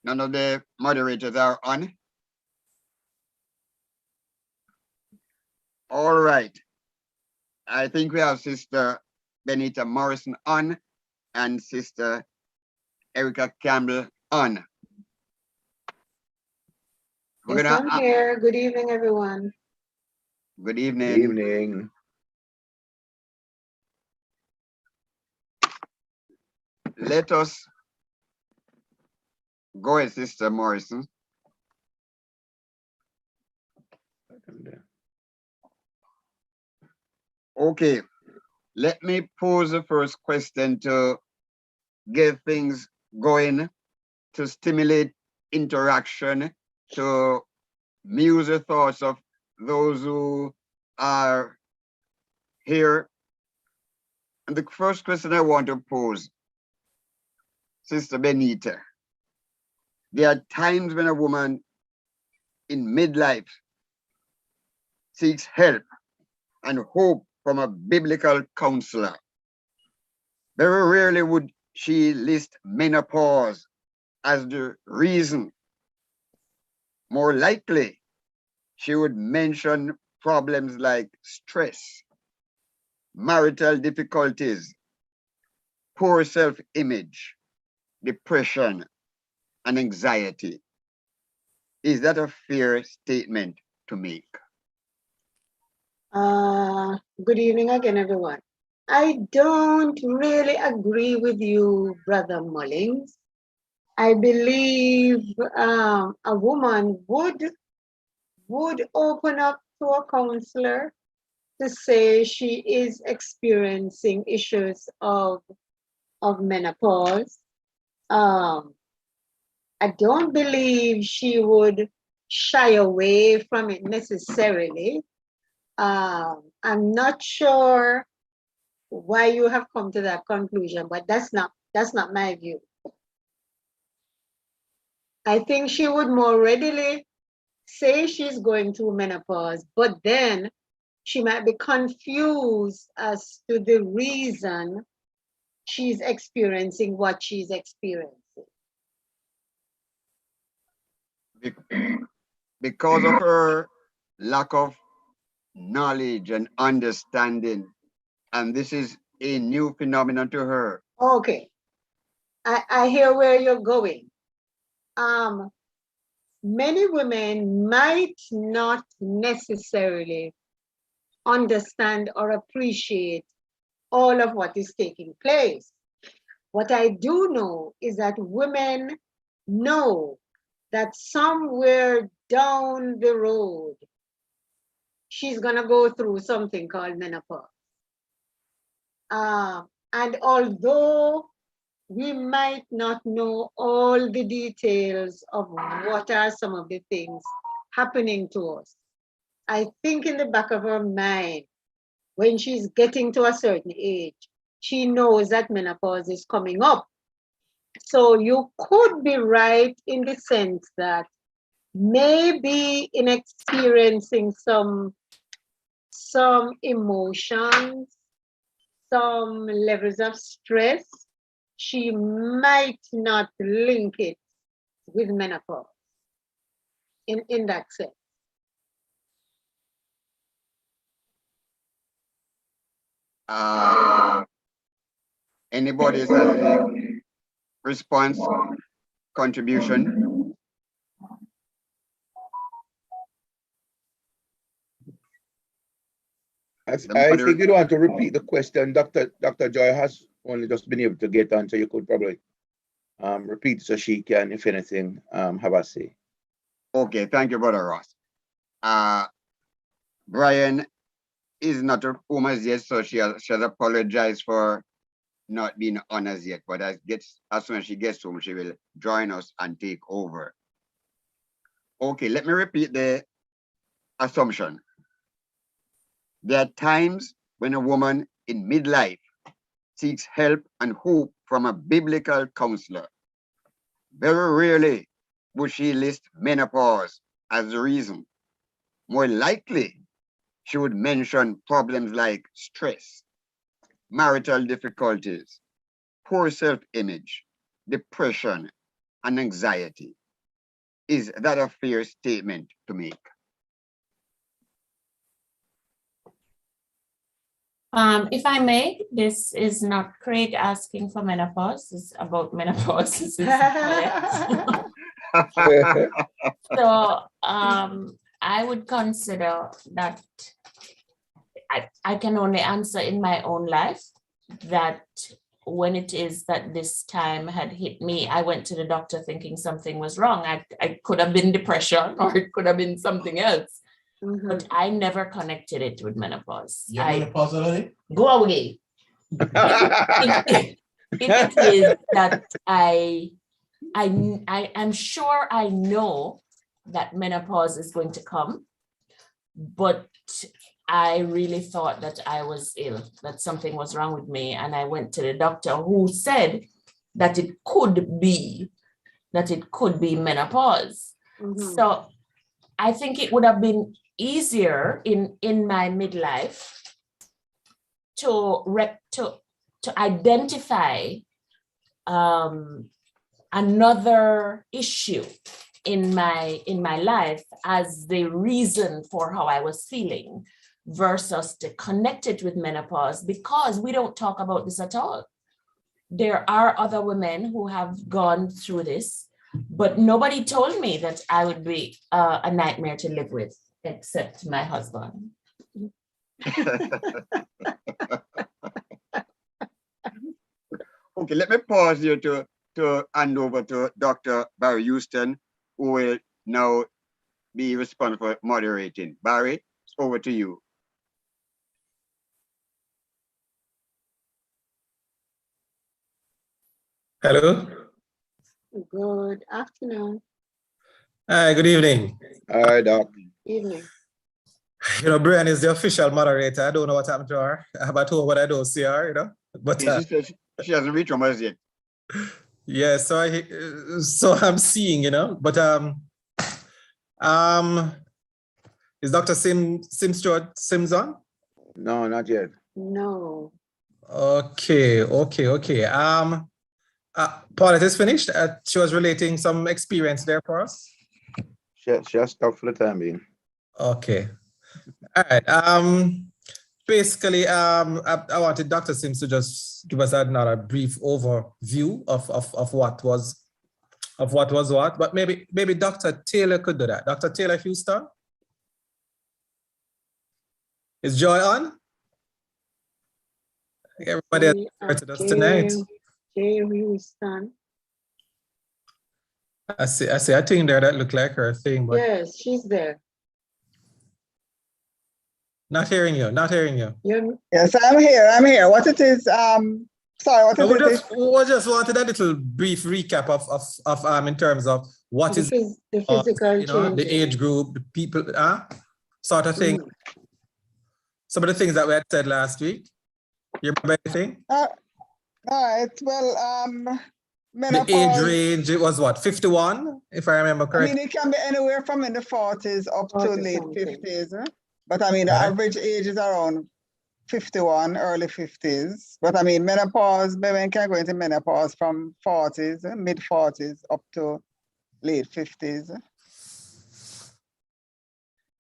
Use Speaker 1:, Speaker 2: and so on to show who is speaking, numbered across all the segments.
Speaker 1: None of the moderators are on. All right. I think we have Sister Benita Morrison on and Sister Erica Campbell on.
Speaker 2: Yes, I'm here. Good evening, everyone.
Speaker 1: Good evening.
Speaker 3: Good evening.
Speaker 1: Let us go ahead, Sister Morrison. Okay, let me pose the first question to get things going, to stimulate interaction, to muse the thoughts of those who are here. And the first question I want to pose, Sister Benita, there are times when a woman in midlife seeks help and hope from a biblical counselor. Very rarely would she list menopause as the reason. More likely, she would mention problems like stress, marital difficulties, poor self-image, depression, and anxiety. Is that a fair statement to make?
Speaker 2: Good evening again, everyone. I don't really agree with you, Brother Mullings. I believe a woman would open up to a counselor to say she is experiencing issues of menopause. I don't believe she would shy away from it necessarily. I'm not sure why you have come to that conclusion, but that's not my view. I think she would more readily say she's going through menopause, but then she might be confused as to the reason she's experiencing what she's experiencing.
Speaker 1: Because of her lack of knowledge and understanding, and this is a new phenomenon to her.
Speaker 2: Okay, I hear where you're going. Many women might not necessarily understand or appreciate all of what is taking place. What I do know is that women know that somewhere down the road, she's gonna go through something called menopause. And although we might not know all the details of what are some of the things happening to us, I think in the back of her mind, when she's getting to a certain age, she knows that menopause is coming up. So you could be right in the sense that maybe in experiencing some emotions, some levels of stress, she might not link it with menopause in that sense.
Speaker 1: Anybody has any response, contribution?
Speaker 3: I think you don't want to repeat the question. Dr. Joy has only just been able to get on, so you could probably repeat so she can, if anything, have a say.
Speaker 1: Okay, thank you, Brother Ross. Brian is not home as yet, so she has apologized for not being on as yet, but as soon as she gets home, she will join us and take over. Okay, let me repeat the assumption. There are times when a woman in midlife seeks help and hope from a biblical counselor. Very rarely would she list menopause as the reason. More likely, she would mention problems like stress, marital difficulties, poor self-image, depression, and anxiety. Is that a fair statement to make?
Speaker 4: If I may, this is not Craig asking for menopause. It's about menopause. This is Paulette. So I would consider that I can only answer in my own life that when it is that this time had hit me, I went to the doctor thinking something was wrong. I could have been depression or it could have been something else.
Speaker 2: Mhm.
Speaker 4: But I never connected it with menopause.
Speaker 5: Yeah, menopausal.
Speaker 4: Go away. If it is that I'm sure I know that menopause is going to come, but I really thought that I was ill, that something was wrong with me. And I went to the doctor who said that it could be menopause.
Speaker 2: Mhm.
Speaker 4: So I think it would have been easier in my midlife to identify another issue in my life as the reason for how I was feeling versus to connect it with menopause, because we don't talk about this at all. There are other women who have gone through this, but nobody told me that I would be a nightmare to live with, except my husband.
Speaker 1: Okay, let me pause here to hand over to Dr. Barry Houston, who will now be responsible for moderating. Barry, it's over to you.
Speaker 5: Hello.
Speaker 2: Good afternoon,
Speaker 5: Hi, good evening.
Speaker 3: All right, Doc.
Speaker 2: evening.
Speaker 5: You know, Brian is the official moderator. I don't know what happened to her. I'm at home, but I don't see her, you know. But
Speaker 1: She said she hasn't reached home as yet.
Speaker 5: yeah, so I'm seeing, you know, but is Dr. Sims on?
Speaker 3: No, not yet.
Speaker 2: No.
Speaker 5: Okay. Paulette is finished. She was relating some experience there for us.
Speaker 3: She has stopped for the time being.
Speaker 5: Okay. All right. Basically, I wanted Dr. Sims to just give us another brief overview of what was what, but maybe Dr. Taylor could do that. Dr. Taylor Houston? Is Joy on? Everybody has to us tonight.
Speaker 2: Jerry Houston.
Speaker 5: I see a thing there that look like her thing, but
Speaker 2: Yes, she's there.
Speaker 5: not hearing you.
Speaker 2: You're,
Speaker 6: Yes, I'm here. What it is, sorry, what
Speaker 5: No,
Speaker 6: it is?
Speaker 5: we just wanted a little brief recap of in terms of what
Speaker 2: the,
Speaker 5: is
Speaker 2: the physical
Speaker 5: you know, the
Speaker 2: changes.
Speaker 5: age group, the people, sort of thing.
Speaker 2: Mhm.
Speaker 5: Some of the things that we had said last week. You remember anything?
Speaker 6: All right, well,
Speaker 5: The age
Speaker 6: menopause,
Speaker 5: range, it was what, 51, if I remember
Speaker 6: I
Speaker 5: correctly?
Speaker 6: mean, it can be anywhere from in the 40s up to
Speaker 2: 40
Speaker 6: late
Speaker 2: something.
Speaker 6: 50s. But I mean, the
Speaker 5: Right.
Speaker 6: average age is around 51, early 50s. But I mean, menopause, women can go into menopause from 40s, mid 40s up to late 50s.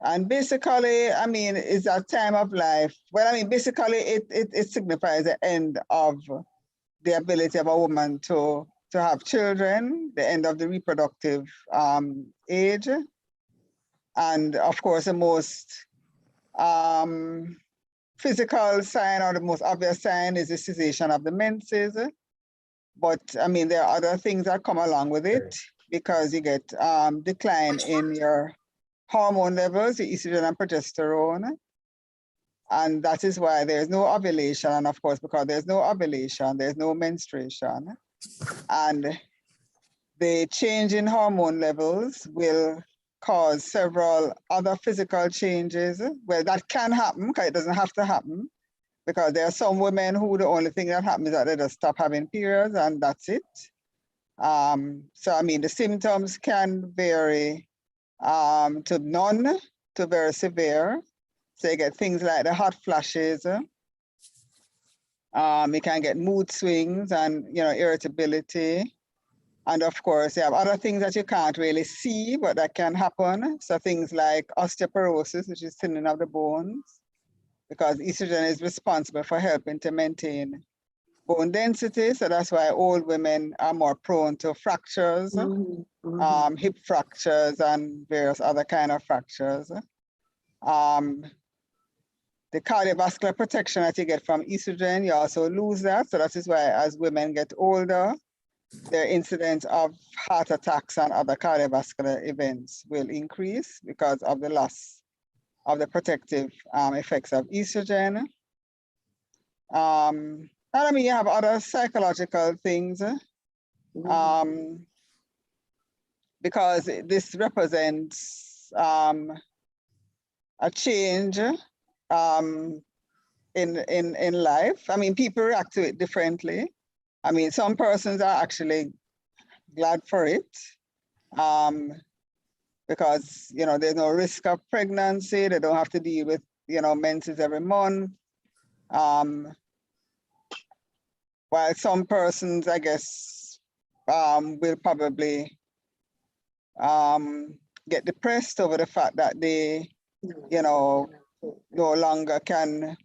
Speaker 6: And basically, I mean, it's a time of life. Well, I mean, basically, it signifies the end of the ability of a woman to have children, the end of the reproductive age. And of course, the most physical sign or the most obvious sign is the cessation of the menses. But I mean, there are other things that come along with it because you get decline in your hormone levels, the estrogen and progesterone. And that is why there's no ovulation. And of course, because there's no ovulation, there's no menstruation. And the change in hormone levels will cause several other physical changes. Well, that can happen, because it doesn't have to happen, because there are some women who the only thing that happens is that they just stop having periods and that's it. So, I mean, the symptoms can vary to none to very severe. So you get things like the hot flashes. You can get mood swings and, you know, irritability. And of course, you have other things that you can't really see, but that can happen. So things like osteoporosis, which is thinning of the bones, because estrogen is responsible for helping to maintain bone density. So that's why old women are more prone to fractures, hip fractures and various other kind of fractures. The cardiovascular protection that you get from estrogen, you also lose that. So that is why as women get older, their incidence of heart attacks and other cardiovascular events will increase because of the loss of the protective effects of estrogen. And I mean, you have other psychological things because this represents a change in life. I mean, people react to it differently. I mean, some persons are actually glad for it because, you know, there's no risk of pregnancy. They don't have to deal with, you know, menses every month. While some persons, I guess, will probably get depressed over the fact that they, you know, no longer can,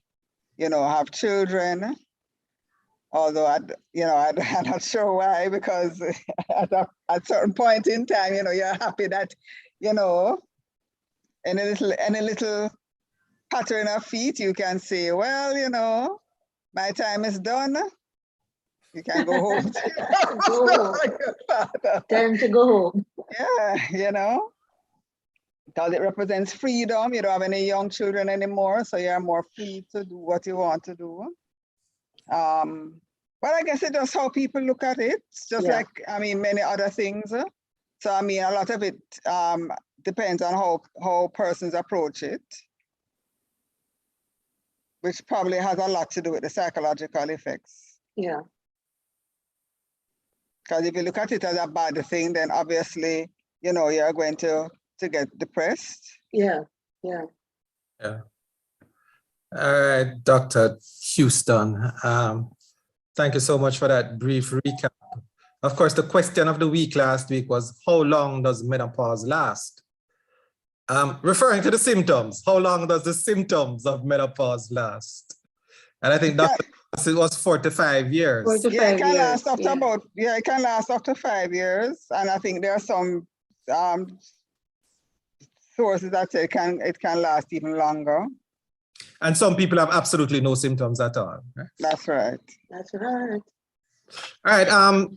Speaker 6: you know, have children. Although I'm not sure why, because at a certain point in time, you know, you're happy that, you know, any little pattern of feet, you can say, well, you know, my time is done. You can go home.
Speaker 2: Time to go home.
Speaker 6: Yeah, you know, because it represents freedom. You don't have any young children anymore, so you're more free to do what you want to do. But I guess it's just how people look at it. It's just like, I mean, many other things. So, I mean, a lot of it depends on how persons approach it, which probably has a lot to do with the psychological effects.
Speaker 2: Yeah.
Speaker 6: Because if you look at it as a bad thing, then obviously, you know, you're going to get depressed.
Speaker 2: Yeah, yeah.
Speaker 5: Yeah. All right, Dr. Houston. Thank you so much for that brief recap. Of course, the question of the week last week was, how long does menopause last? Referring to the symptoms, how long does the symptoms of menopause last? And I think Dr. it was 4 to 5 years.
Speaker 2: 4 to 5
Speaker 6: Yeah, it can
Speaker 2: years.
Speaker 6: last up to about, it can last up to 5 years. And I think there are some sources that say it can last even longer.
Speaker 5: And some people have absolutely no symptoms at all. Right?
Speaker 6: That's right.
Speaker 2: That's right.
Speaker 5: All right,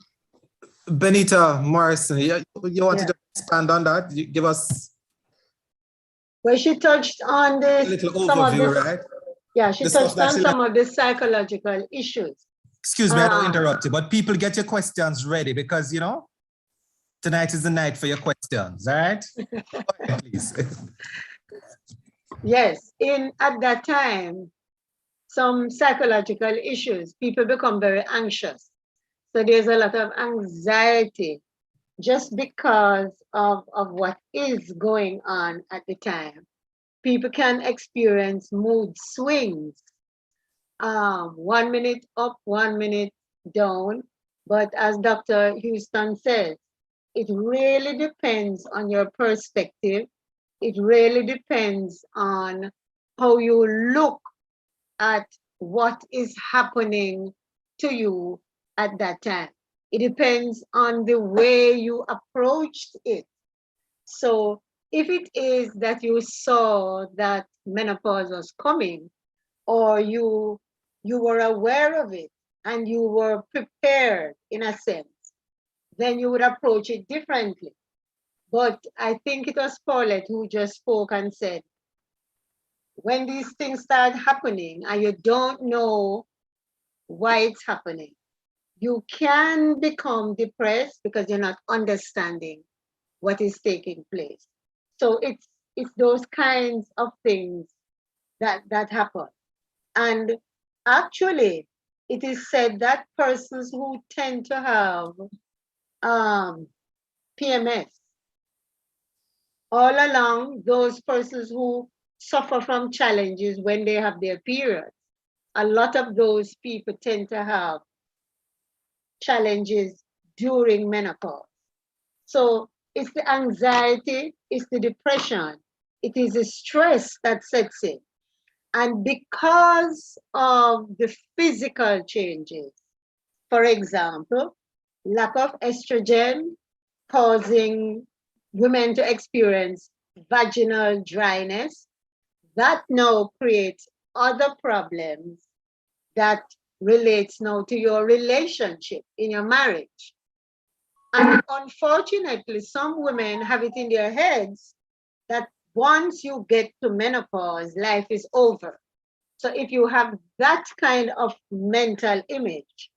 Speaker 5: Benita Morrison, you wanted to expand on that? You give us
Speaker 2: Well, she touched on this.
Speaker 5: a little overview, right?
Speaker 2: Yeah, she touched on some of the psychological issues.
Speaker 5: Excuse me, I don't interrupt you, but people get your questions ready because, you know, tonight is the night for your questions, all right? Go ahead, please.
Speaker 2: Yes, at that time, some psychological issues, people become very anxious. So there's a lot of anxiety just because of what is going on at the time. People can experience mood swings. 1 minute up, 1 minute down. But as Dr. Houston says, it really depends on your perspective. It really depends on how you look at what is happening to you at that time. It depends on the way you approached it. So if it is that you saw that menopause was coming, or you were aware of it and you were prepared in a sense, then you would approach it differently. But I think it was Paulette who just spoke and said, when these things start happening and you don't know why it's happening, you can become depressed because you're not understanding what is taking place. So it's those kinds of things that happen. And actually, it is said that persons who tend to have PMS, all along, those persons who suffer from challenges when they have their periods, a lot of those people tend to have challenges during menopause. So it's the anxiety, it's the depression, it is the stress that sets in. And because of the physical changes, for example, lack of estrogen causing women to experience vaginal dryness, that now creates other problems that relates now to your relationship in your marriage. And unfortunately, some women have it in their heads that once you get to menopause, life is over. So if you have that kind of mental image,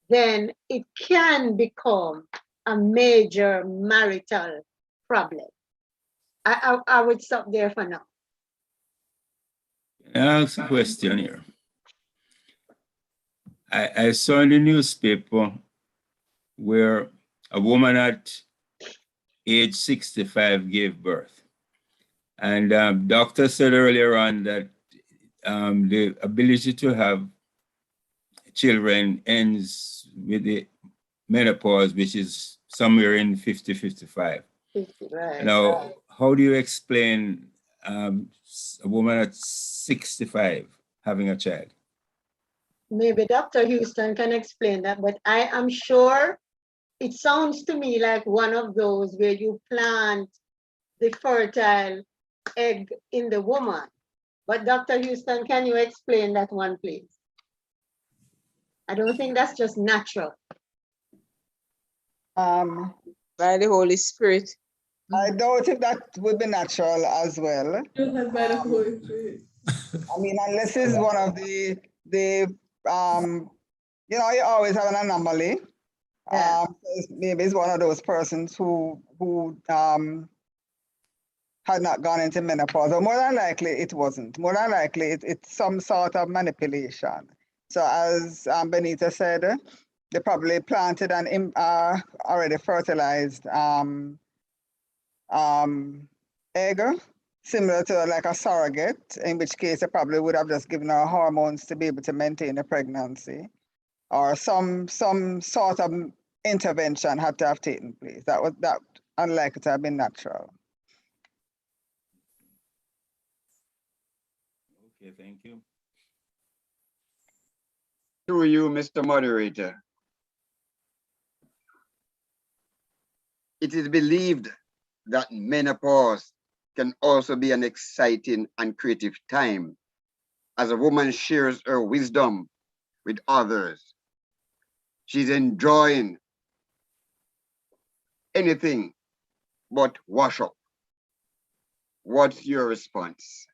Speaker 2: then it can become a major marital problem. I would stop there for now.
Speaker 7: I ask a question here. I saw in the newspaper where a woman at age 65 gave birth. And doctor said earlier on that the ability to have children ends with the menopause, which is somewhere in 50, 55.
Speaker 2: Right.
Speaker 7: Now, how do you explain a woman at 65 having a child?
Speaker 2: Maybe Dr. Houston can explain that, but I am sure it sounds to me like one of those where you plant the fertile egg in the woman. But Dr. Houston, can you explain that one, please? I don't think that's just natural.
Speaker 8: By the Holy Spirit.
Speaker 6: I doubt if that would be natural as well.
Speaker 8: By the Holy Spirit.
Speaker 6: I mean, unless it's one of the you know, you always have an anomaly.
Speaker 2: Yeah.
Speaker 6: Maybe it's one of those persons who had not gone into menopause, or more than likely it wasn't. More than likely it's some sort of manipulation. So as Benita said, they probably planted an already fertilized egg, similar to like a surrogate, in which case they probably would have just given her hormones to be able to maintain the pregnancy, or some sort of intervention had to have taken place. That unlikely to have been natural.
Speaker 7: Okay, thank you.
Speaker 1: To you, Mr. Moderator. It is believed that menopause can also be an exciting and creative time as a woman shares her wisdom with others. She's enjoying anything but wash up. What's your response?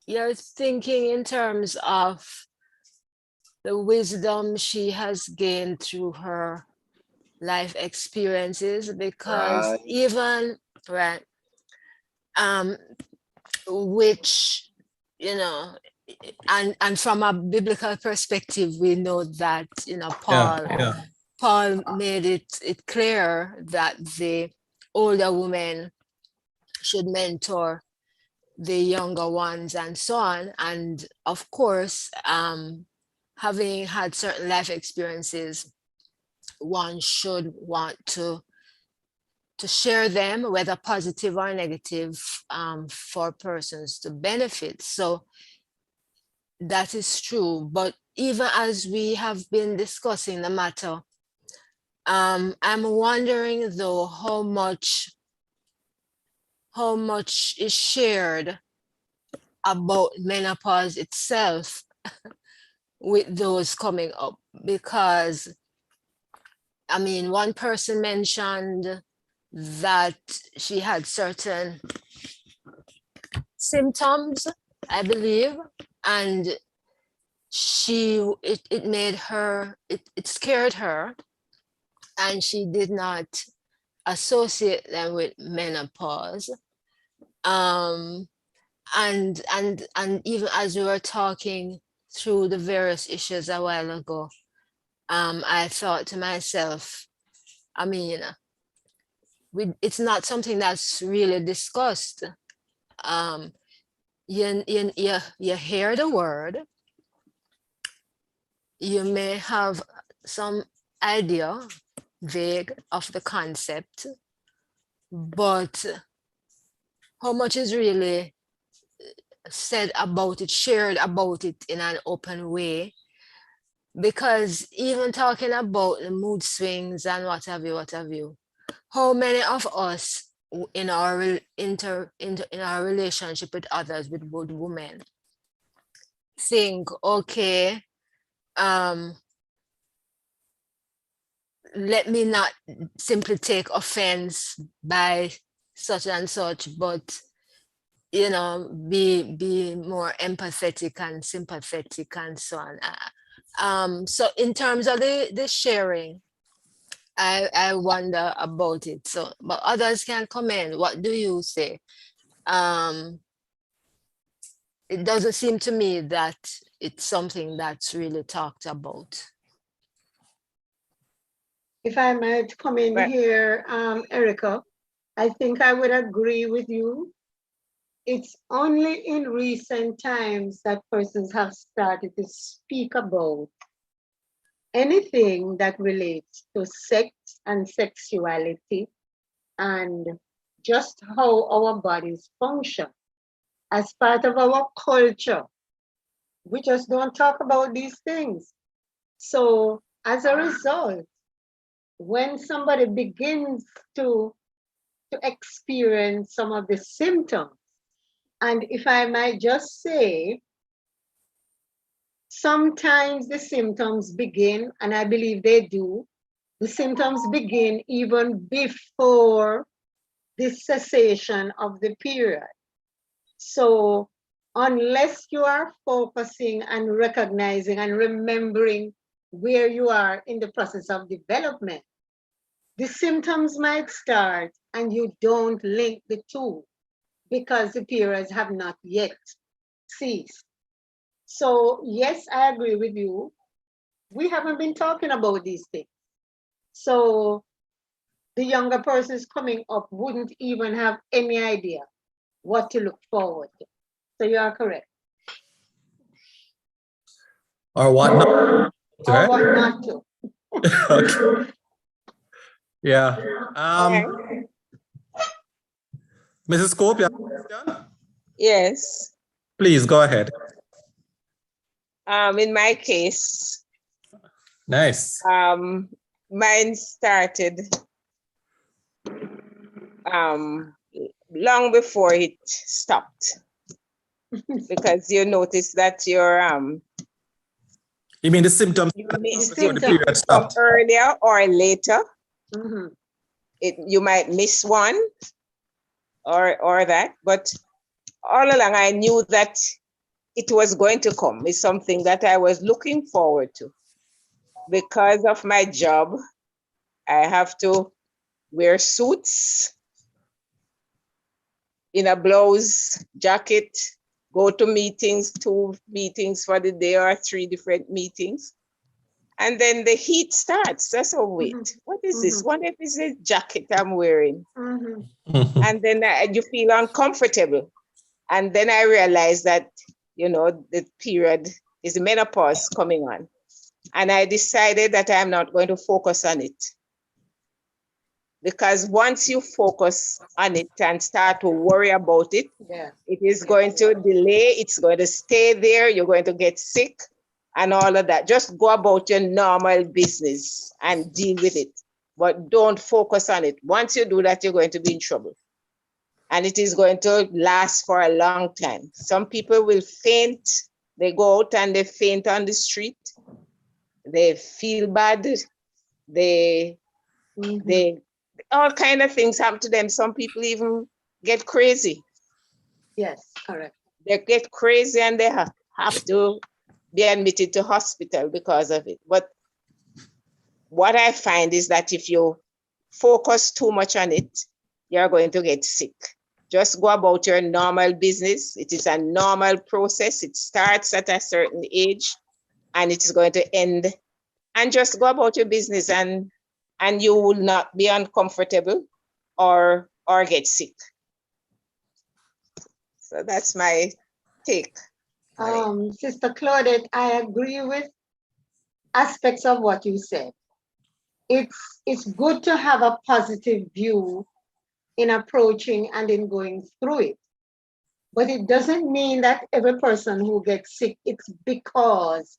Speaker 9: You're thinking in terms of the wisdom she has gained through her life experiences, because
Speaker 1: Right.
Speaker 9: even right, which, you know, and from a biblical perspective, we know that, you know, Paul made it clear that the older women should mentor the younger ones and so on. And of course, having had certain life experiences, one should want to share them, whether positive or negative, for persons to benefit. So that is true. But even as we have been discussing the matter, I'm wondering though how much is shared about menopause itself with those coming up, because I mean, one person mentioned that she had certain symptoms, I believe, and it made her, it scared her, and she did not associate them with menopause. And even as we were talking through the various issues a while ago, I thought to myself, I mean, it's not something that's really discussed. You hear the word, you may have some idea, vague, of the concept, but how much is really said about it, shared about it in an open way? Because even talking about the mood swings and what have you, how many of us in our in our relationship with others, with women, think, okay, let me not simply take offense by such and such, but you know, be more empathetic and sympathetic and so on. So in terms of the sharing, I wonder about it. So, but others can comment. What do you say? It doesn't seem to me that it's something that's really talked about.
Speaker 2: If I might come in here, Erica, I think I would agree with you. It's only in recent times that persons have started to speak about anything that relates to sex and sexuality and just how our bodies function as part of our culture. We just don't talk about these things. So as a result, when somebody begins to experience some of the symptoms, and if I might just say, sometimes the symptoms begin, and I believe they do, the symptoms begin even before the cessation of the period. So unless you are focusing and recognizing and remembering where you are in the process of development, the symptoms might start and you don't link the two because the periods have not yet ceased. So yes, I agree with you. We haven't been talking about these things. So the younger persons coming up wouldn't even have any idea what to look forward to. So you are correct.
Speaker 5: Or what not?
Speaker 2: Or what not to.
Speaker 5: Okay. Yeah. Mrs. Scope, you have a question?
Speaker 8: Yes.
Speaker 5: Please go ahead.
Speaker 8: In my case,
Speaker 5: nice.
Speaker 8: Mine started long before it stopped, because you notice that your
Speaker 5: you mean the symptoms?
Speaker 8: You missed
Speaker 5: the period stopped
Speaker 8: earlier or later.
Speaker 2: Mm-hmm.
Speaker 8: You might miss one or that, but all along I knew that it was going to come. It's something that I was looking forward to. Because of my job, I have to wear suits, in a blouse, jacket, go to meetings, 2 meetings for the day or 3 different meetings. And then the heat starts. That's a wait. What is this? What if it's a jacket I'm wearing? And then you feel uncomfortable. And then I realized that, you know, the period is menopause coming on. And I decided that I'm not going to focus on it. Because once you focus on it and start to worry about it, it is going to delay, it's going to stay there, you're going to get sick and all of that. Just go about your normal business and deal with it. But don't focus on it. Once you do that, you're going to be in trouble. And it is going to last for a long time. Some people will faint. They go out and they faint on the street. They feel bad. They all kind of things happen to them. Some people even get crazy.
Speaker 2: Yes, correct.
Speaker 8: They get crazy and they have to be admitted to hospital because of it. But what I find is that if you focus too much on it, you're going to get sick. Just go about your normal business. It is a normal process. It starts at a certain age and it is going to end. And just go about your business and you will not be uncomfortable or get sick. So that's my take.
Speaker 2: Sister Claudette, I agree with aspects of what you said. It's good to have a positive view in approaching and in going through it. But it doesn't mean that every person who gets sick, it's because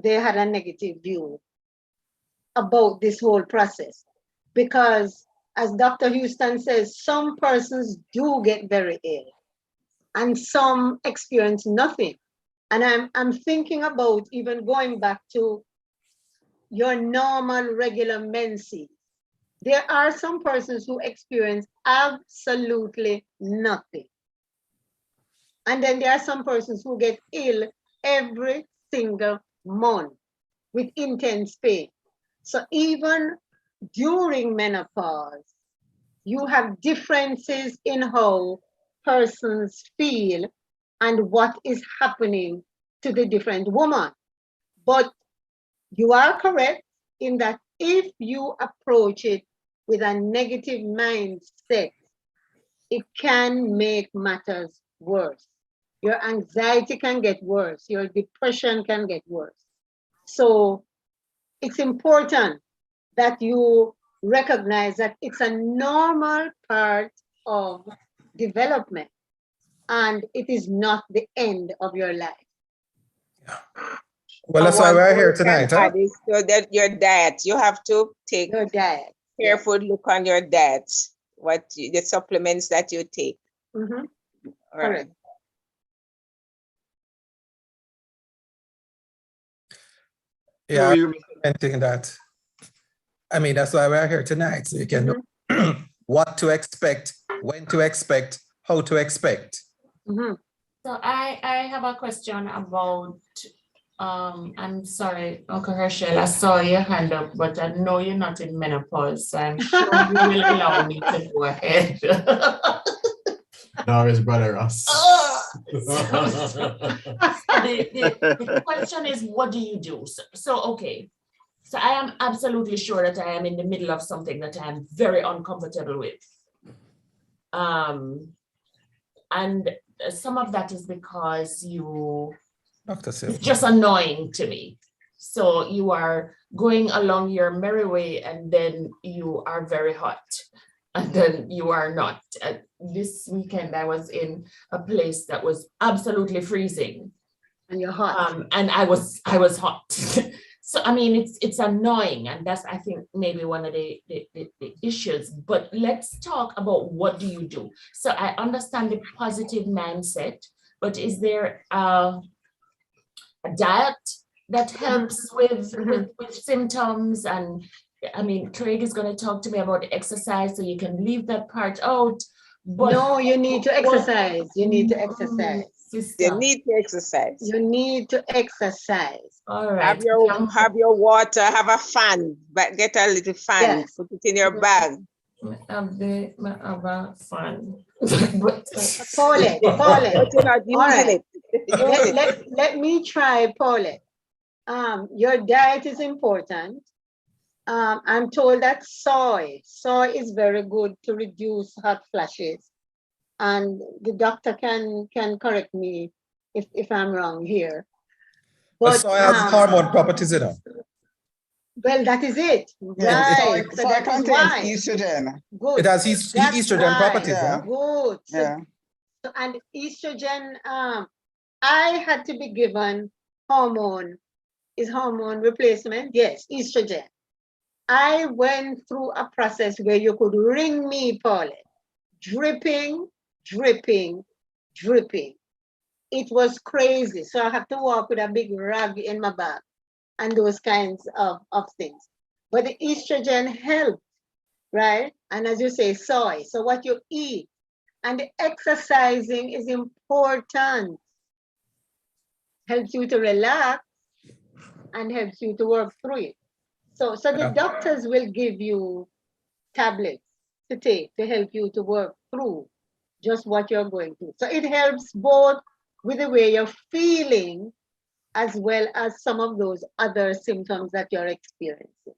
Speaker 2: they had a negative view about this whole process. Because as Dr. Houston says, some persons do get very ill and some experience nothing. And I'm thinking about even going back to your normal regular menses. There are some persons who experience absolutely nothing. And then there are some persons who get ill every single month with intense pain. So even during menopause, you have differences in how persons feel and what is happening to the different woman. But you are correct in that if you approach it with a negative mindset, it can make matters worse. Your anxiety can get worse. Your depression can get worse. So it's important that you recognize that it's a normal part of development and it is not the end of your life.
Speaker 5: Well, that's why we're here tonight, huh?
Speaker 8: So that your diet, you have to take
Speaker 2: your diet.
Speaker 8: Careful look on your diet, the supplements that you take.
Speaker 2: Mm-hmm.
Speaker 8: All right.
Speaker 5: Yeah, I'm thinking that. I mean, that's why we're here tonight, so you can know what to expect, when to expect, how to expect.
Speaker 2: Mm-hmm.
Speaker 4: So I have a question about, I'm sorry, Uncle Herschel, I saw your hand up, but I know you're not in menopause, so I'm sure you will allow me to go ahead.
Speaker 10: No, his brother Ross.
Speaker 4: The question is, what do you do? So okay. So I am absolutely sure that I am in the middle of something that I am very uncomfortable with. And some of that is because it's just annoying to me. So you are going along your merry way and then you are very hot and then you are not. This weekend I was in a place that was absolutely freezing.
Speaker 2: And you're hot.
Speaker 4: And I was hot. So, I mean, it's annoying, and that's, I think, maybe one of the issues. But let's talk about what do you do? So I understand the positive mindset, but is there a diet that helps with symptoms? And I mean, Craig is going to talk to me about exercise, so you can leave that part out. But
Speaker 2: no, you need to exercise. You need to exercise.
Speaker 8: You need to exercise.
Speaker 2: You need to exercise.
Speaker 4: All right.
Speaker 8: Have your water, have a fan, but get a little fan, yes. Put it in your bag.
Speaker 4: Have a fan.
Speaker 2: Paulette.
Speaker 8: But you're not using
Speaker 2: it. Let me try, Paulette. Your diet is important. I'm told that soy is very good to reduce hot flashes. And the doctor can correct me if I'm wrong here.
Speaker 5: But soy has hormone properties, you know.
Speaker 2: Well, that is it. Right.
Speaker 6: So that contains estrogen.
Speaker 2: Good.
Speaker 5: It has estrogen properties.
Speaker 2: Yeah.
Speaker 5: Huh?
Speaker 2: Good.
Speaker 6: Yeah.
Speaker 2: So, and estrogen, I had to be given hormone replacement. Yes, estrogen. I went through a process where you could ring me, Paulette, dripping. It was crazy. So I have to walk with a big rag in my bag and those kinds of things. But the estrogen helped, right? And as you say, soy. So what you eat and the exercising is important. Helps you to relax and helps you to work through it. So the doctors will give you tablets to take to help you to work through just what you're going through. So it helps both with the way you're feeling as well as some of those other symptoms that you're experiencing.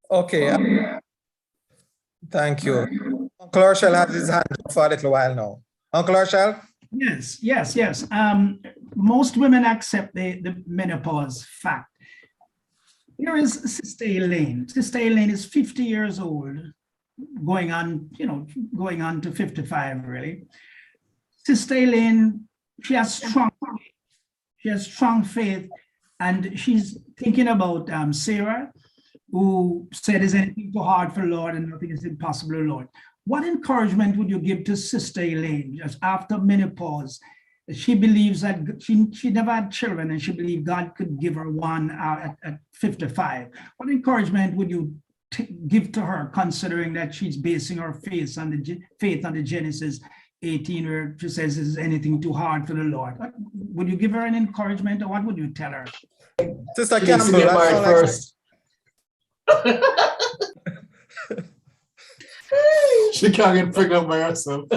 Speaker 5: Okay. Thank you. Uncle Urshel has his hand up for a little while now. Uncle Urshel?
Speaker 10: Yes. Most women accept the menopause fact. Here is Sister Elaine. Sister Elaine is 50 years old, going on to 55, really. Sister Elaine, she has strong faith, and she's thinking about Sarah, who said, "Is anything too hard for the Lord, and nothing is impossible to the Lord." What encouragement would you give to Sister Elaine just after menopause? She believes that she never had children, and she believed God could give her one at 55. What encouragement would you give to her, considering that she's basing her faith on the Genesis 18, where she says, "Is anything too hard for the Lord?" Would you give her an encouragement, or what would you tell her?
Speaker 5: Sister Campbell,
Speaker 11: first. She can't get pregnant by herself.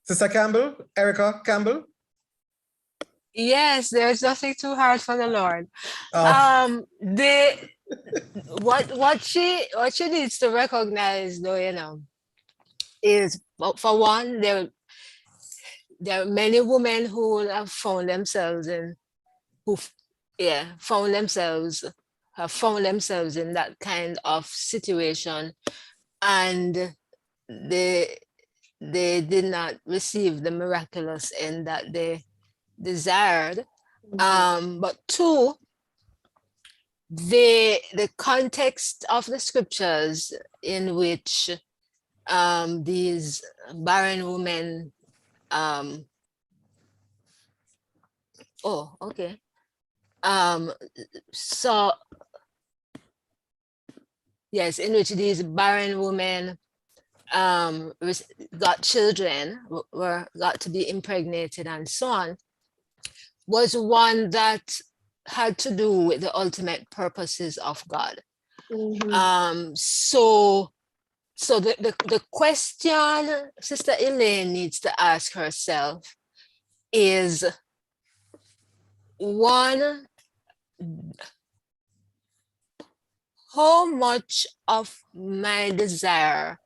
Speaker 5: Sister Campbell, Erica Campbell?
Speaker 9: Yes, there's nothing too hard for the Lord. What she needs to recognize, though, is, for one, there are many women who have found themselves in that kind of situation, and they did not receive the miraculous end that they desired. But two, the context of the scriptures in which these barren women in which these barren women got children, got to be impregnated and so on, was one that had to do with the ultimate purposes of God. So the question Sister Elaine needs to ask herself is, one, how much of my desire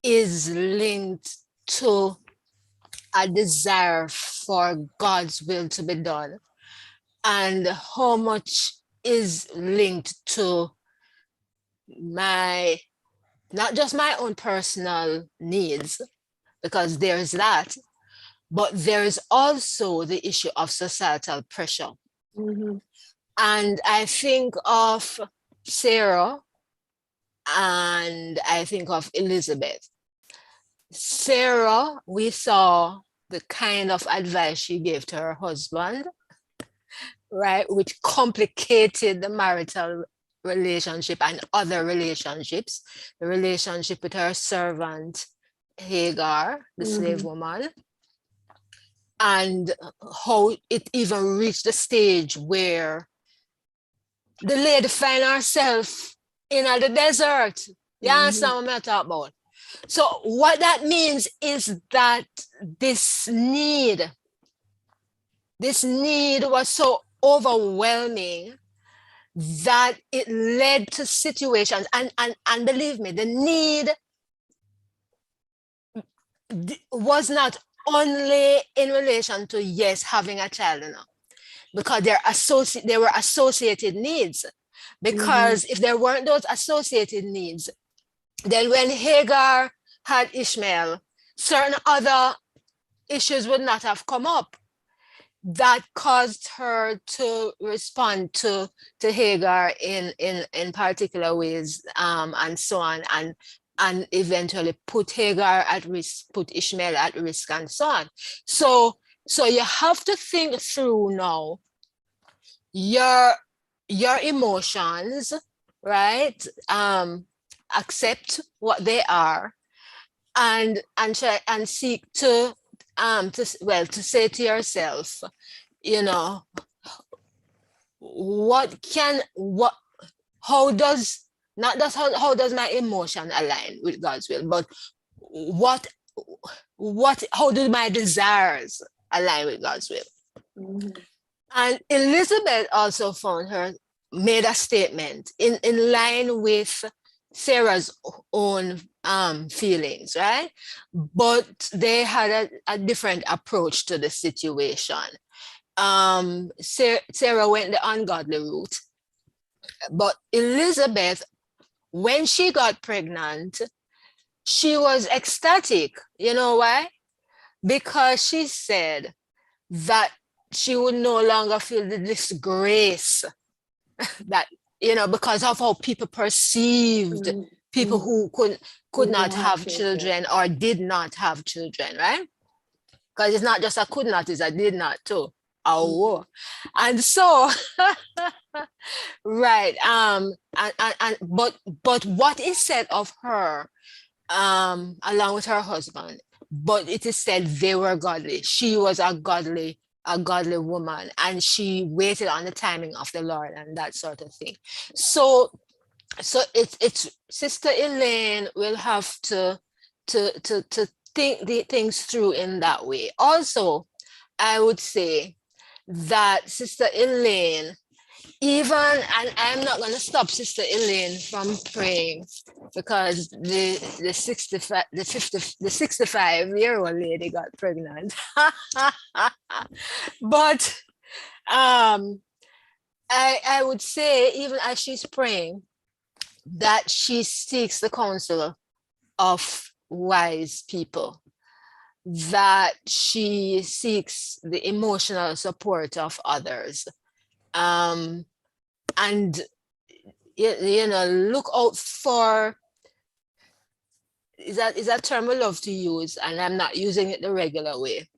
Speaker 9: is linked to a desire for God's will to be done, and how much is linked to not just my own personal needs, because there's that, but there is also the issue of societal pressure. And I think of Sarah, and I think of Elizabeth. Sarah, we saw the kind of advice she gave to her husband, right, which complicated the marital relationship and other relationships, the relationship with her servant Hagar, the slave woman, and how it even reached the stage where the lady find herself in the desert. You understand what I'm talking about? So what that means is that this need was so overwhelming that it led to situations, and believe me, the need was not only in relation to, yes, having a child, because there were associated needs. Because if there weren't those associated needs, then when Hagar had Ishmael, certain other issues would not have come up that caused her to respond to Hagar in particular ways, and so on, and eventually put Hagar at risk, put Ishmael at risk, and so on. So you have to think through now your emotions, right? Accept what they are, and try and seek to say to yourself, how does my emotion align with God's will, but how do my desires align with God's will? And Elizabeth also found made a statement in line with Sarah's own feelings, right? But they had a different approach to the situation. Sarah went the ungodly route, but Elizabeth, when she got pregnant, she was ecstatic. You know why? Because she said that she would no longer feel the disgrace that, you know, because of how people perceived people who could not have children or did not have children, right? Because it's not just a could not, it's a did not too. Oh, and so right, but what is said of her, along with her husband, but it is said they were godly. She was a godly woman, and she waited on the timing of the Lord and that sort of thing. So it's Sister Elaine will have to think the things through in that way. Also, I would say that Sister Elaine, even, and I'm not going to stop Sister Elaine from praying, because the 65-year-old lady got pregnant. But I would say, even as she's praying, that she seeks the counsel of wise people, that she seeks the emotional support of others, and you know, look out for, is that term we love to use, and I'm not using it the regular way,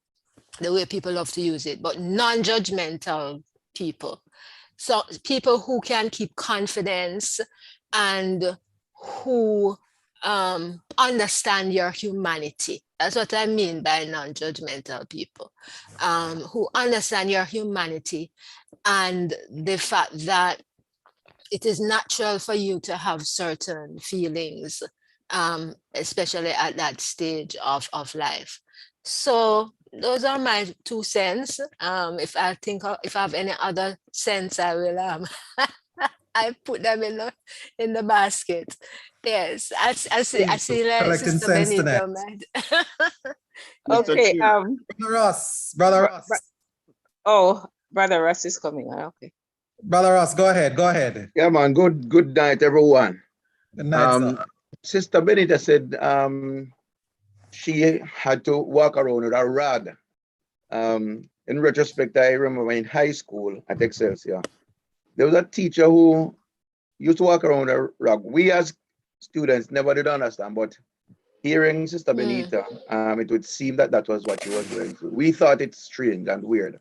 Speaker 9: the way people love to use it, but non-judgmental people. So people who can keep confidence and who understand your humanity. That's what I mean by non-judgmental people, who understand your humanity and the fact that it is natural for you to have certain feelings, especially at that stage of life. So those are my 2 cents. If I have any other cents, I will I put them in the basket. Yes, I see like Sister Benito.
Speaker 8: Okay.
Speaker 5: Brother Ross.
Speaker 8: Oh, Brother Ross is coming. Okay.
Speaker 5: Brother Ross, go ahead.
Speaker 3: Yeah, man. Good night, everyone.
Speaker 5: Good night, sir.
Speaker 3: Sister Benita said she had to walk around with a rod. In retrospect, I remember in high school at Excelsior, there was a teacher who used to walk around with a rod. We as students never did understand, but hearing Sister Benita, it would seem that was what she was going through. We thought it's strange and weird.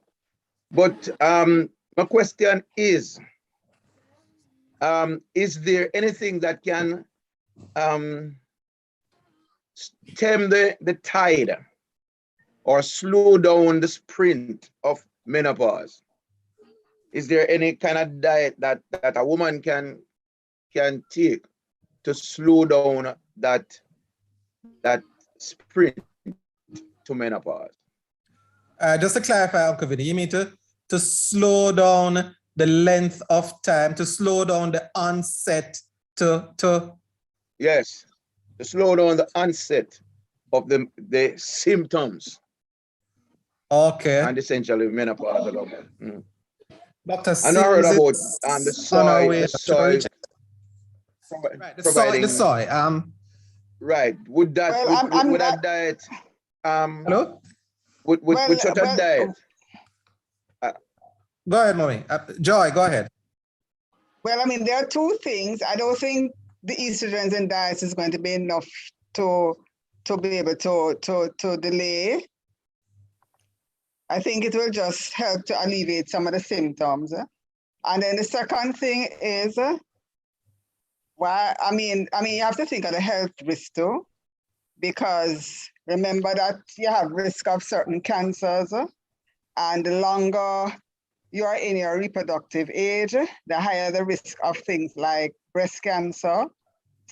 Speaker 3: But my question is there anything that can stem the tide or slow down the sprint of menopause? Is there any kind of diet that a woman can take to slow down that sprint to menopause?
Speaker 5: Just to clarify, Uncle Vinny, you mean to slow down the length of time, to slow down the onset to
Speaker 3: Yes, to slow down the onset of the symptoms.
Speaker 5: Okay.
Speaker 3: And essentially menopause.
Speaker 5: Dr.
Speaker 3: I know I heard about the soy.
Speaker 5: The soy.
Speaker 3: Right. Would that would that diet
Speaker 5: hello?
Speaker 3: Would such a diet?
Speaker 5: Go ahead, Mommy. Joy, go ahead.
Speaker 6: Well, I mean, there are 2 things. I don't think the estrogens and diets is going to be enough to be able to delay. I think it will just help to alleviate some of the symptoms. And then the second thing is, I mean, you have to think of the health risk too, because remember that you have risk of certain cancers, and the longer you are in your reproductive age, the higher the risk of things like breast cancer.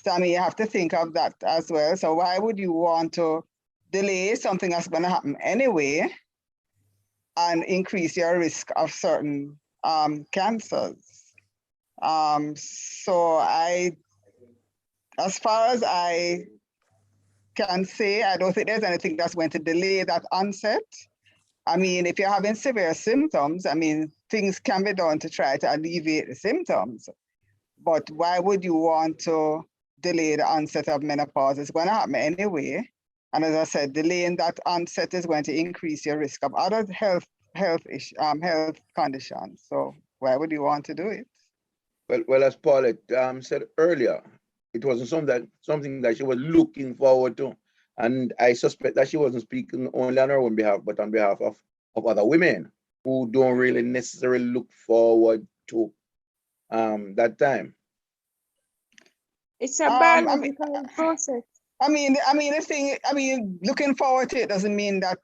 Speaker 6: So I mean, you have to think of that as well. So why would you want to delay something that's going to happen anyway and increase your risk of certain cancers? So as far as I can say, I don't think there's anything that's going to delay that onset. I mean, if you're having severe symptoms, I mean, things can be done to try to alleviate the symptoms. But why would you want to delay the onset of menopause? It's going to happen anyway. And as I said, delaying that onset is going to increase your risk of other health conditions. So why would you want to do it?
Speaker 3: Well, as Paulette said earlier, it wasn't something that she was looking forward to. And I suspect that she wasn't speaking only on her own behalf, but on behalf of other women who don't really necessarily look forward to that time.
Speaker 8: It's a biological process.
Speaker 6: I mean, looking forward to it doesn't mean that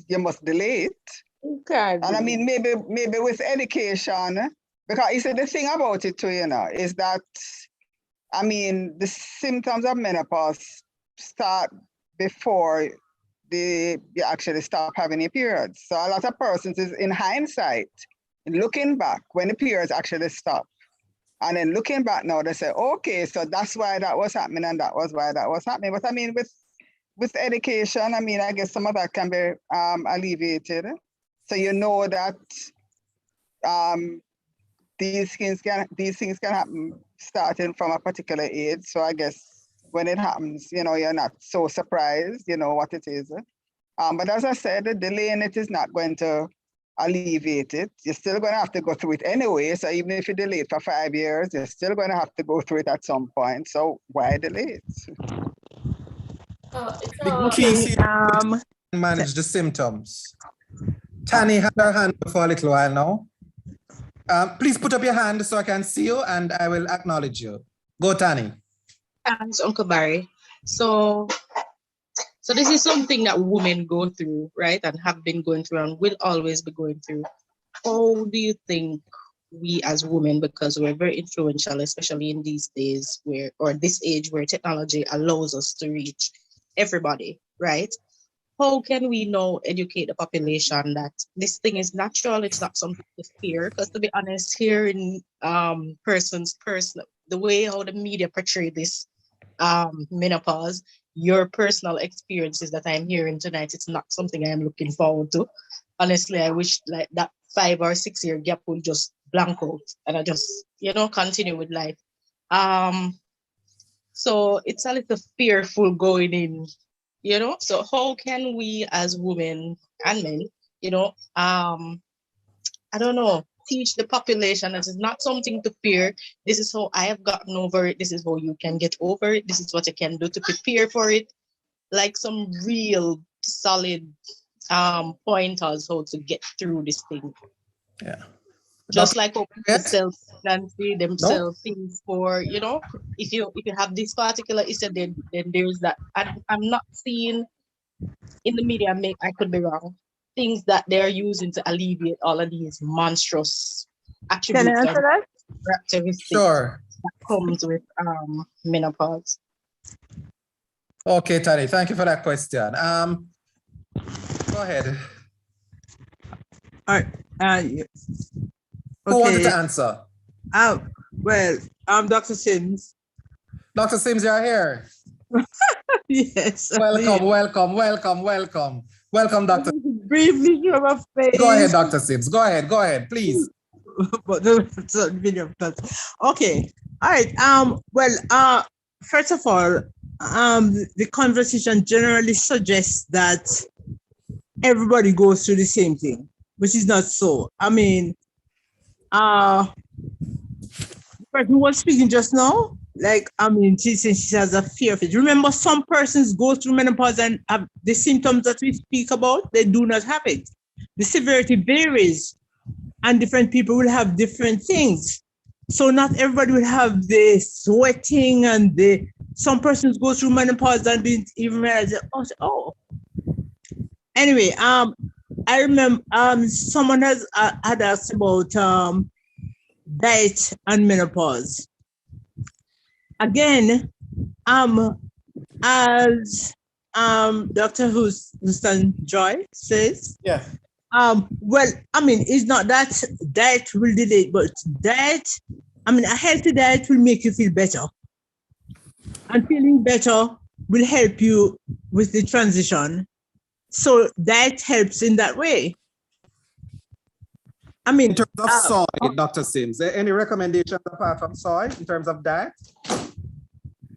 Speaker 6: you must delay it.
Speaker 8: Okay.
Speaker 6: And I mean, maybe with education, because you see, the thing about it too, you know, is that, I mean, the symptoms of menopause start before you actually stop having your periods. So a lot of persons is in hindsight, looking back when the periods actually stop. And then looking back now, they say, okay, so that's why that was happening and that was why that was happening. But I mean, with education, I mean, I guess some of that can be alleviated. So you know that these things can happen starting from a particular age. So I guess when it happens, you know, you're not so surprised, you know what it is. But as I said, delaying it is not going to alleviate it. You're still going to have to go through it anyway. So even if you delay it for 5 years, you're still going to have to go through it at some point. So why delay it?
Speaker 5: The key is manage the symptoms. Tani had her hand for a little while now. Please put up your hand so I can see you and I will acknowledge you. Go, Tani.
Speaker 12: Thanks, Uncle Barry. So this is something that women go through, right? And have been going through and will always be going through. How do you think we as women, because we're very influential, especially in these days or this age where technology allows us to reach everybody, right? How can we now educate the population that this thing is natural, it's not something to fear? Because to be honest, here in the way how the media portray this menopause, your personal experiences that I'm hearing tonight, it's not something I'm looking forward to. Honestly, I wish like that 5 or 6 year gap would just blank out and I just, you know, continue with life. So it's a little fearful going in, you know. So how can we as women and men, you know, I don't know, teach the population that it's not something to fear. This is how I have gotten over it. This is how you can get over it. This is what you can do to prepare for it. Like some real solid pointers how to get through this thing.
Speaker 5: Yeah.
Speaker 12: Just like self-nancy themselves things for, you know, if you have this particular issue, then there's that. I'm not seeing in the media, I could be wrong, things that they're using to alleviate all of these monstrous attributes.
Speaker 9: Can I answer that?
Speaker 12: Characteristics
Speaker 5: Sure.
Speaker 12: that comes with menopause.
Speaker 5: Okay, Tani, thank you for that question. Go ahead.
Speaker 13: All right.
Speaker 5: Who wanted to answer?
Speaker 13: Well, Dr. Sims.
Speaker 5: Dr. Sims, you're here.
Speaker 13: Yes.
Speaker 5: Welcome, Dr.
Speaker 13: Briefly show my face.
Speaker 5: Go ahead, Dr. Sims. Go ahead, please.
Speaker 13: But the video. Okay. All right. Well, first of all, the conversation generally suggests that everybody goes through the same thing, which is not so. I mean, the person who was speaking just now, like, I mean, she has a fear of it. Remember, some persons go through menopause and have the symptoms that we speak about, they do not have it. The severity varies, and different people will have different things. So not everybody will have the sweating and some persons go through menopause and didn't even realize it. Oh. Anyway, I remember someone had asked about diet and menopause. Again, as Dr. Houston Joy says,
Speaker 5: yeah.
Speaker 13: Well, I mean, it's not that diet will delay, but diet I mean, a healthy diet will make you feel better. And feeling better will help you with the transition. So that helps in that way. I mean,
Speaker 5: in terms of soy, Dr. Sims, any recommendations apart from soy in terms of diet?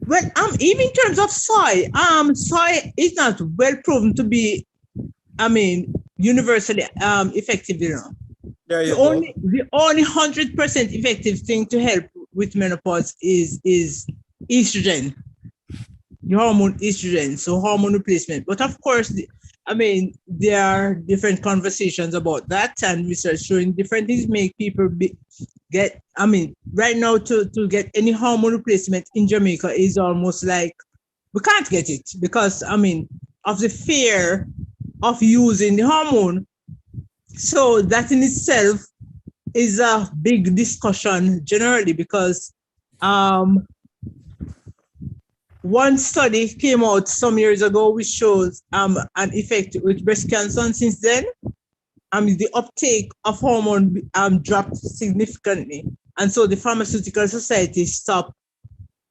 Speaker 13: Well, even in terms of soy, soy is not well proven to be, I mean, universally effective, you know.
Speaker 5: There you
Speaker 13: The only 100% effective thing to help with menopause is estrogen, the hormone estrogen, so hormone replacement. But of course, I mean, there are different conversations about that, and research showing different things make people get, I mean, right now to get any hormone replacement in Jamaica is almost like we can't get it because, I mean, of the fear of using the hormone. So that in itself is a big discussion generally because one study came out some years ago which shows an effect with breast cancer, and since then the uptake of hormone dropped significantly, and so the pharmaceutical society stopped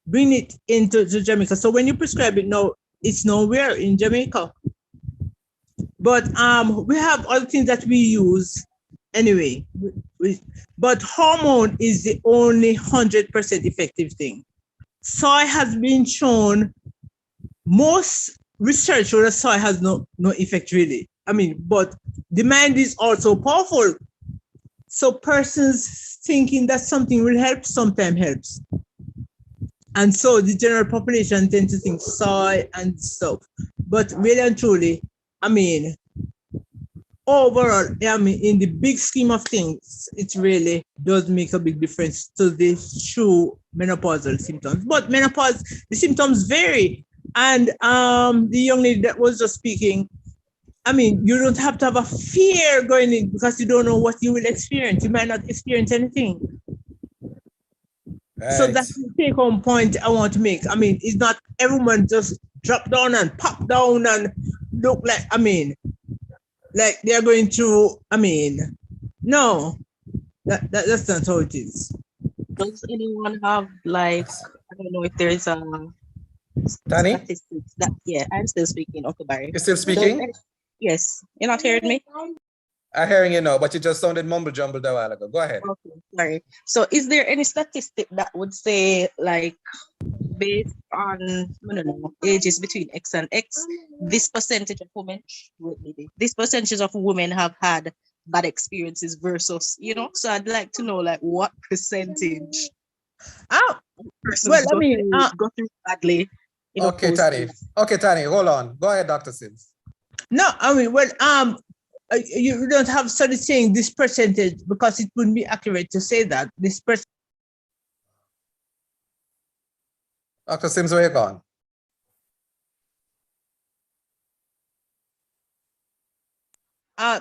Speaker 13: bringing it into Jamaica. So when you prescribe it now, it's nowhere in Jamaica. But we have other things that we use anyway. But hormone is the only 100% effective thing. Soy has been shown, most research on soy has no effect really. I mean, but the mind is also powerful. So persons thinking that something will help sometimes helps. And so the general population tend to think soy and stuff. But really and truly, I mean, overall, I mean, in the big scheme of things, it really does make a big difference to the true menopausal symptoms. But menopause, the symptoms vary. And the young lady that was just speaking, I mean, you don't have to have a fear going in because you don't know what you will experience. You might not experience anything.
Speaker 5: Right.
Speaker 13: So that's the take-home point I want to make. I mean, it's not everyone just drop down and pop down and look like, I mean, like they're going to, I mean, no, that's not how it is.
Speaker 12: Does anyone have, like, I don't know if there's a
Speaker 5: Danny?
Speaker 12: statistics that, yeah, I'm still speaking, okay, Barry.
Speaker 5: You're still speaking?
Speaker 12: Yes, you're not hearing me?
Speaker 5: I'm hearing you now, but you just sounded mumble jumbled a while ago. Go ahead.
Speaker 12: Okay, sorry. So is there any statistic that would say, like, based on, I don't know, ages between X and X, this percentage of women, this percentage of women have had bad experiences versus, you know, so I'd like to know, like, what percentage persons go through badly.
Speaker 5: Okay, Tani. Okay, Tani, hold on. Go ahead, Dr. Sims.
Speaker 13: No, I mean, well, you don't have study saying this percentage because it wouldn't be accurate to say that this percentage.
Speaker 5: Dr. Sims, where you gone?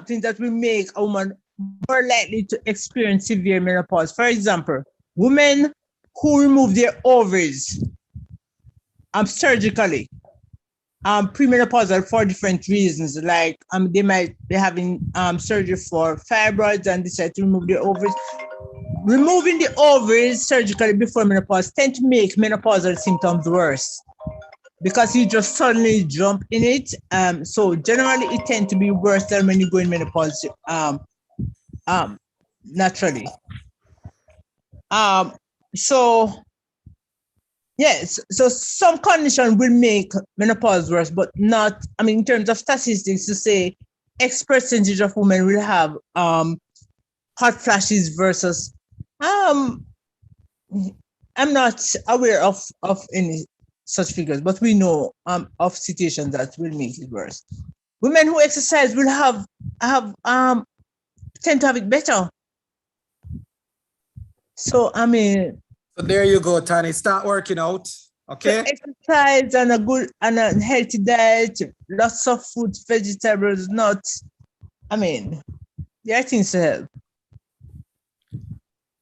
Speaker 13: Things that will make a woman more likely to experience severe menopause. For example, women who remove their ovaries surgically, premenopausal for different reasons, like they might be having surgery for fibroids and decide to remove their ovaries. Removing the ovaries surgically before menopause tend to make menopausal symptoms worse because you just suddenly jump in it. So generally it tends to be worse than when you go in menopause naturally. So yes, so some condition will make menopause worse, but not, I mean, in terms of statistics to say X percentage of women will have hot flashes versus, I'm not aware of any such figures, but we know of situations that will make it worse. Women who exercise will tend to have it better. So, I mean.
Speaker 5: So there you go, Tani. Start working out, okay?
Speaker 13: So exercise and a good and a healthy diet, lots of fruits, vegetables, nuts. I mean, there are things to help.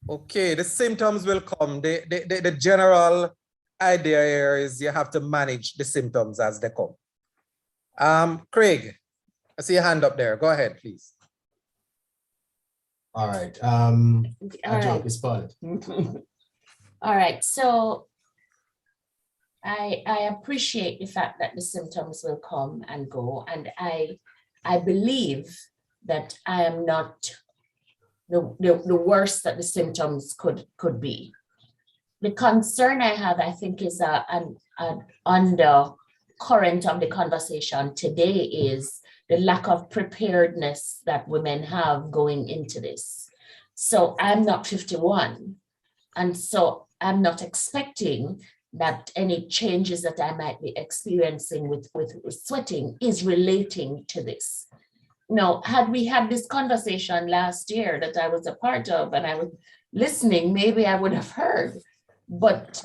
Speaker 5: Okay, the symptoms will come. The general idea here is you have to manage the symptoms as they come. Craig, I see your hand up there. Go ahead, please.
Speaker 11: All right. A joke is spotted.
Speaker 4: All right, so I appreciate the fact that the symptoms will come and go, and I believe that I am not the worst that the symptoms could be. The concern I have, I think, is an undercurrent of the conversation today is the lack of preparedness that women have going into this. So I'm not 51, and so I'm not expecting that any changes that I might be experiencing with sweating is relating to this. No, had we had this conversation last year that I was a part of and I was listening, maybe I would have heard. But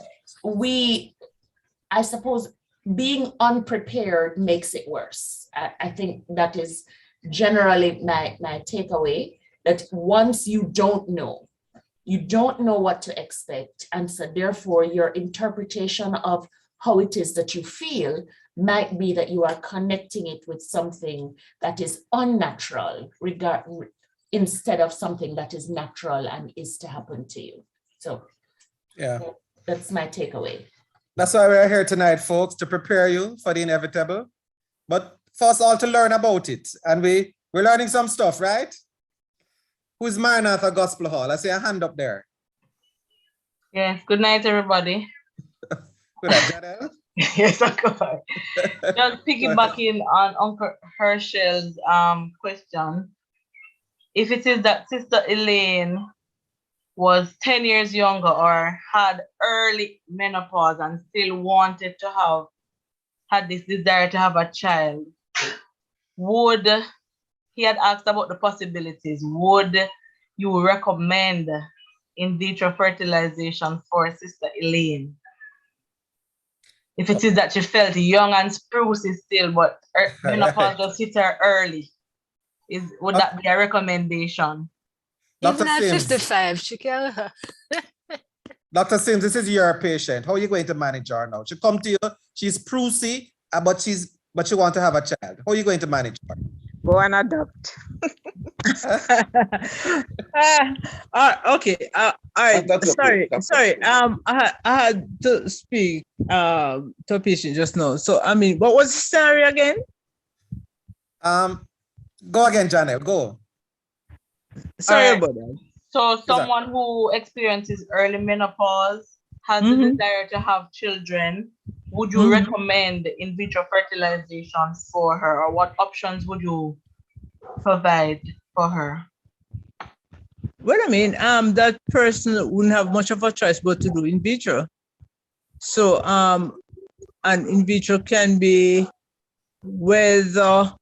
Speaker 4: I suppose being unprepared makes it worse. I think that is generally my takeaway, that once you don't know what to expect. And so therefore your interpretation of how it is that you feel might be that you are connecting it with something that is unnatural instead of something that is natural and is to happen to you. So
Speaker 5: yeah,
Speaker 4: that's my takeaway.
Speaker 5: That's why we're here tonight, folks, to prepare you for the inevitable, but for us all to learn about it. And we're learning some stuff, right? Who's Maranatha Gospel Hall? I see a hand up there.
Speaker 14: Yes, good night, everybody.
Speaker 5: Good night, Janelle.
Speaker 14: Yes, of course. Just piggybacking on Uncle Herschel's question. If it is that Sister Elaine was 10 years younger or had early menopause and still wanted to had this desire to have a child, he had asked about the possibilities. Would you recommend in vitro fertilization for Sister Elaine? If it is that she felt young and spruce still, but menopause just hit her early, would that be a recommendation?
Speaker 9: Even at 55, she can.
Speaker 5: Dr. Sims, this is your patient. How are you going to manage her now? She come to you, she's sprucey, but she wants to have a child. How are you going to manage her?
Speaker 8: Go and adopt.
Speaker 13: Okay. All right. Sorry. I had to speak to a patient just now. So I mean, what was the scenario again?
Speaker 5: Go again, Janet. Go.
Speaker 13: Sorry about that.
Speaker 14: So someone who experiences early menopause has the desire to have children. Would you recommend in vitro fertilization for her, or what options would you provide for her?
Speaker 13: Well, I mean, that person wouldn't have much of a choice but to do in vitro. So, and in vitro can be whether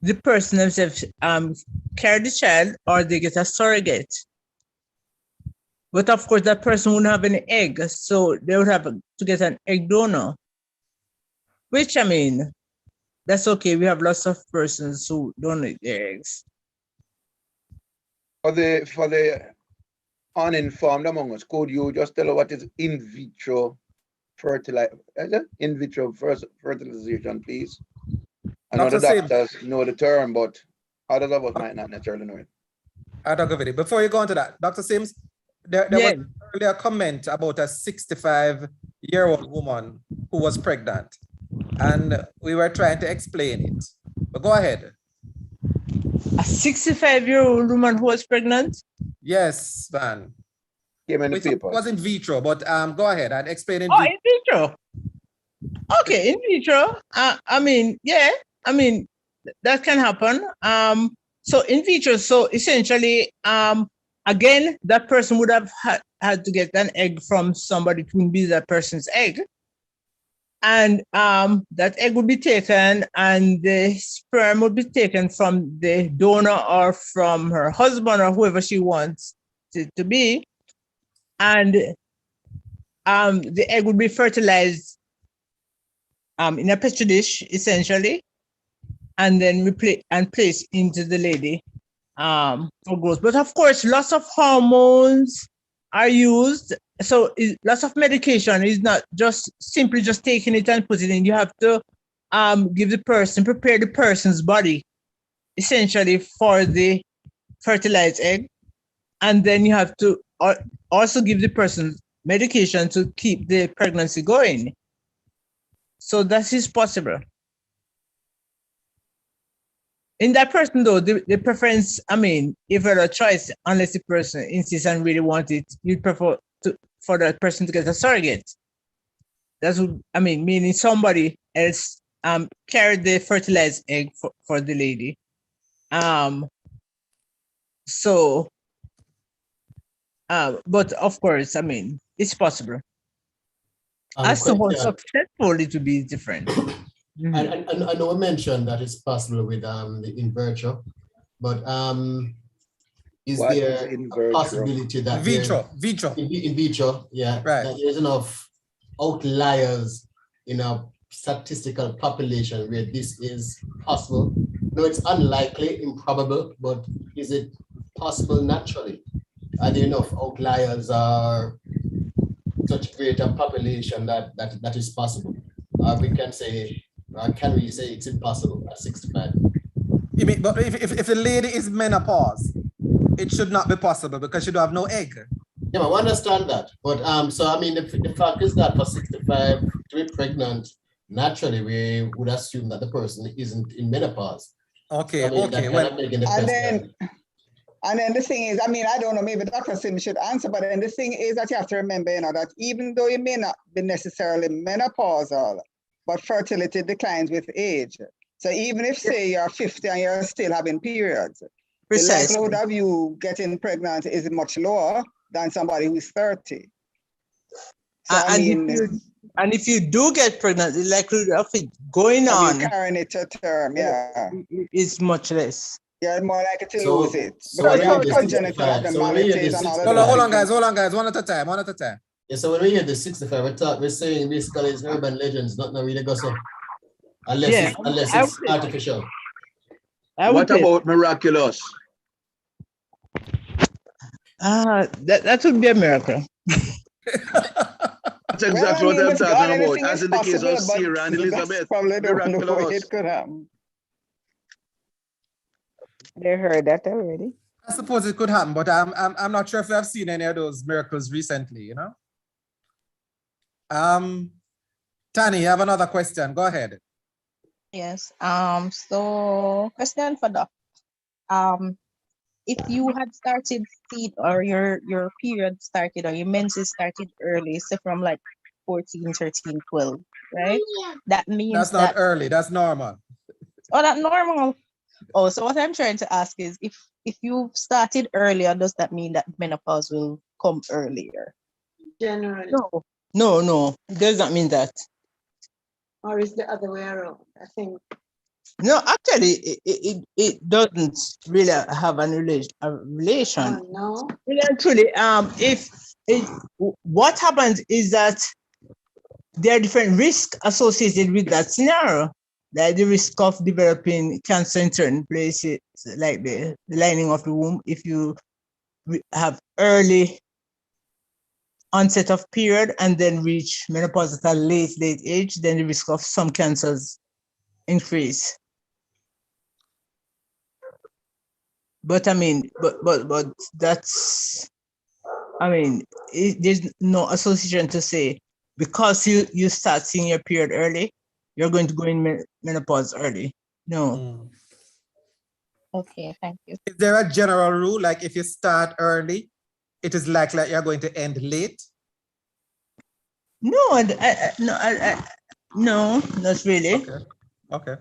Speaker 13: the person themselves carry the child or they get a surrogate. But of course, that person wouldn't have any egg, so they would have to get an egg donor. Which, I mean, that's okay. We have lots of persons who donate their eggs.
Speaker 3: For the uninformed among us, could you just tell us what is in vitro fertilization, please? I know the doctors know the term, but others of us might not necessarily know it.
Speaker 5: I'll talk about it. Before you go into that, Dr. Sims, there was earlier a comment about a 65-year-old woman who was pregnant, and we were trying to explain it. But go ahead.
Speaker 13: A 65-year-old woman who was pregnant?
Speaker 5: Yes, Van.
Speaker 3: It
Speaker 5: was in vitro, but go ahead and explain it.
Speaker 13: Oh, in vitro. Okay, in vitro. I mean, yeah. I mean, that can happen. So in vitro, so essentially, again, that person would have had to get an egg from somebody to be that person's egg. And that egg would be taken and the sperm would be taken from the donor or from her husband or whoever she wants it to be. And the egg would be fertilized in a petri dish, essentially, and then placed into the lady for growth. But of course, lots of hormones are used. So lots of medication is not just simply just taking it and putting it in. You have to prepare the person's body, essentially, for the fertilized egg. and then you have to also give the person medication to keep the pregnancy going. So that is possible. In that person though, the preference, I mean, if there a choice, unless the person insists and really want it, you'd prefer for that person to get a surrogate. That's what, I mean, meaning somebody else carried the fertilized egg for the lady. But of course, I mean, it's possible. As to how successful it will be different.
Speaker 11: And I know I mentioned that it's possible with the in vitro, but is
Speaker 3: What
Speaker 11: there
Speaker 3: is in
Speaker 11: a
Speaker 3: vitro?
Speaker 11: possibility that in vitro, yeah,
Speaker 5: right,
Speaker 11: that there's enough outliers in a statistical population where this is possible? No, it's unlikely, improbable, but is it possible naturally? Are there enough outliers or such greater population that is possible? We can say, can we say it's impossible at 65?
Speaker 5: You mean, but if the lady is menopause, it should not be possible because she don't have no egg.
Speaker 11: Yeah, I understand that. But so I mean, the fact is that for 65 to be pregnant, naturally we would assume that the person isn't in menopause.
Speaker 5: Okay,
Speaker 11: so, I mean,
Speaker 5: okay.
Speaker 6: And then the thing is, I mean, I don't know, maybe Dr. Sim should answer, but then the thing is that you have to remember, you know, that even though you may not be necessarily menopausal, but fertility declines with age. So even if, say, you're 50 and you're still having periods, the likelihood of you getting pregnant is much lower than somebody who's 30. So,
Speaker 13: and if you do get pregnant, the likelihood of it going on,
Speaker 6: carrying it to term, yeah,
Speaker 13: is much less.
Speaker 6: You're more likely to lose it.
Speaker 11: So
Speaker 6: because congenital abnormalities and all of that.
Speaker 5: Hold on, guys, one at a time.
Speaker 11: Yeah, so when we hear the 65, we're saying basically it's urban legends, not really go so. Unless it's artificial.
Speaker 3: What about miraculous?
Speaker 13: That would be a miracle.
Speaker 3: That's exactly what I'm talking about. As in the case of Sarah and Elizabeth. Miraculous.
Speaker 6: It could happen.
Speaker 8: They heard that already.
Speaker 5: I suppose it could happen, but I'm not sure if I've seen any of those miracles recently, you know? Tani, you have another question. Go ahead.
Speaker 12: Yes. So question for Doc. If you had started seed or your period started or your menses started early, so from like 14, 13, 12, right? That means
Speaker 5: that's not early, that's normal.
Speaker 12: Oh, that's normal. Oh, so what I'm trying to ask is if you started earlier, does that mean that menopause will come earlier?
Speaker 2: Generally.
Speaker 13: No, it does not mean that.
Speaker 2: Or is the other way around? I think.
Speaker 13: No, actually, it doesn't really have a relation.
Speaker 2: Oh, no.
Speaker 13: Actually, what happens is that there are different risks associated with that scenario. Like the risk of developing cancer in certain places, like the lining of the womb. If you have early onset of period and then reach menopause at a late age, then the risk of some cancers increase. But I mean, but that's, I mean, there's no association to say because you start seeing your period early, you're going to go in menopause early. No.
Speaker 12: Okay, thank you.
Speaker 5: Is there a general rule, like if you start early, it is likely that you're going to end late?
Speaker 13: No, no, not really.
Speaker 5: Okay.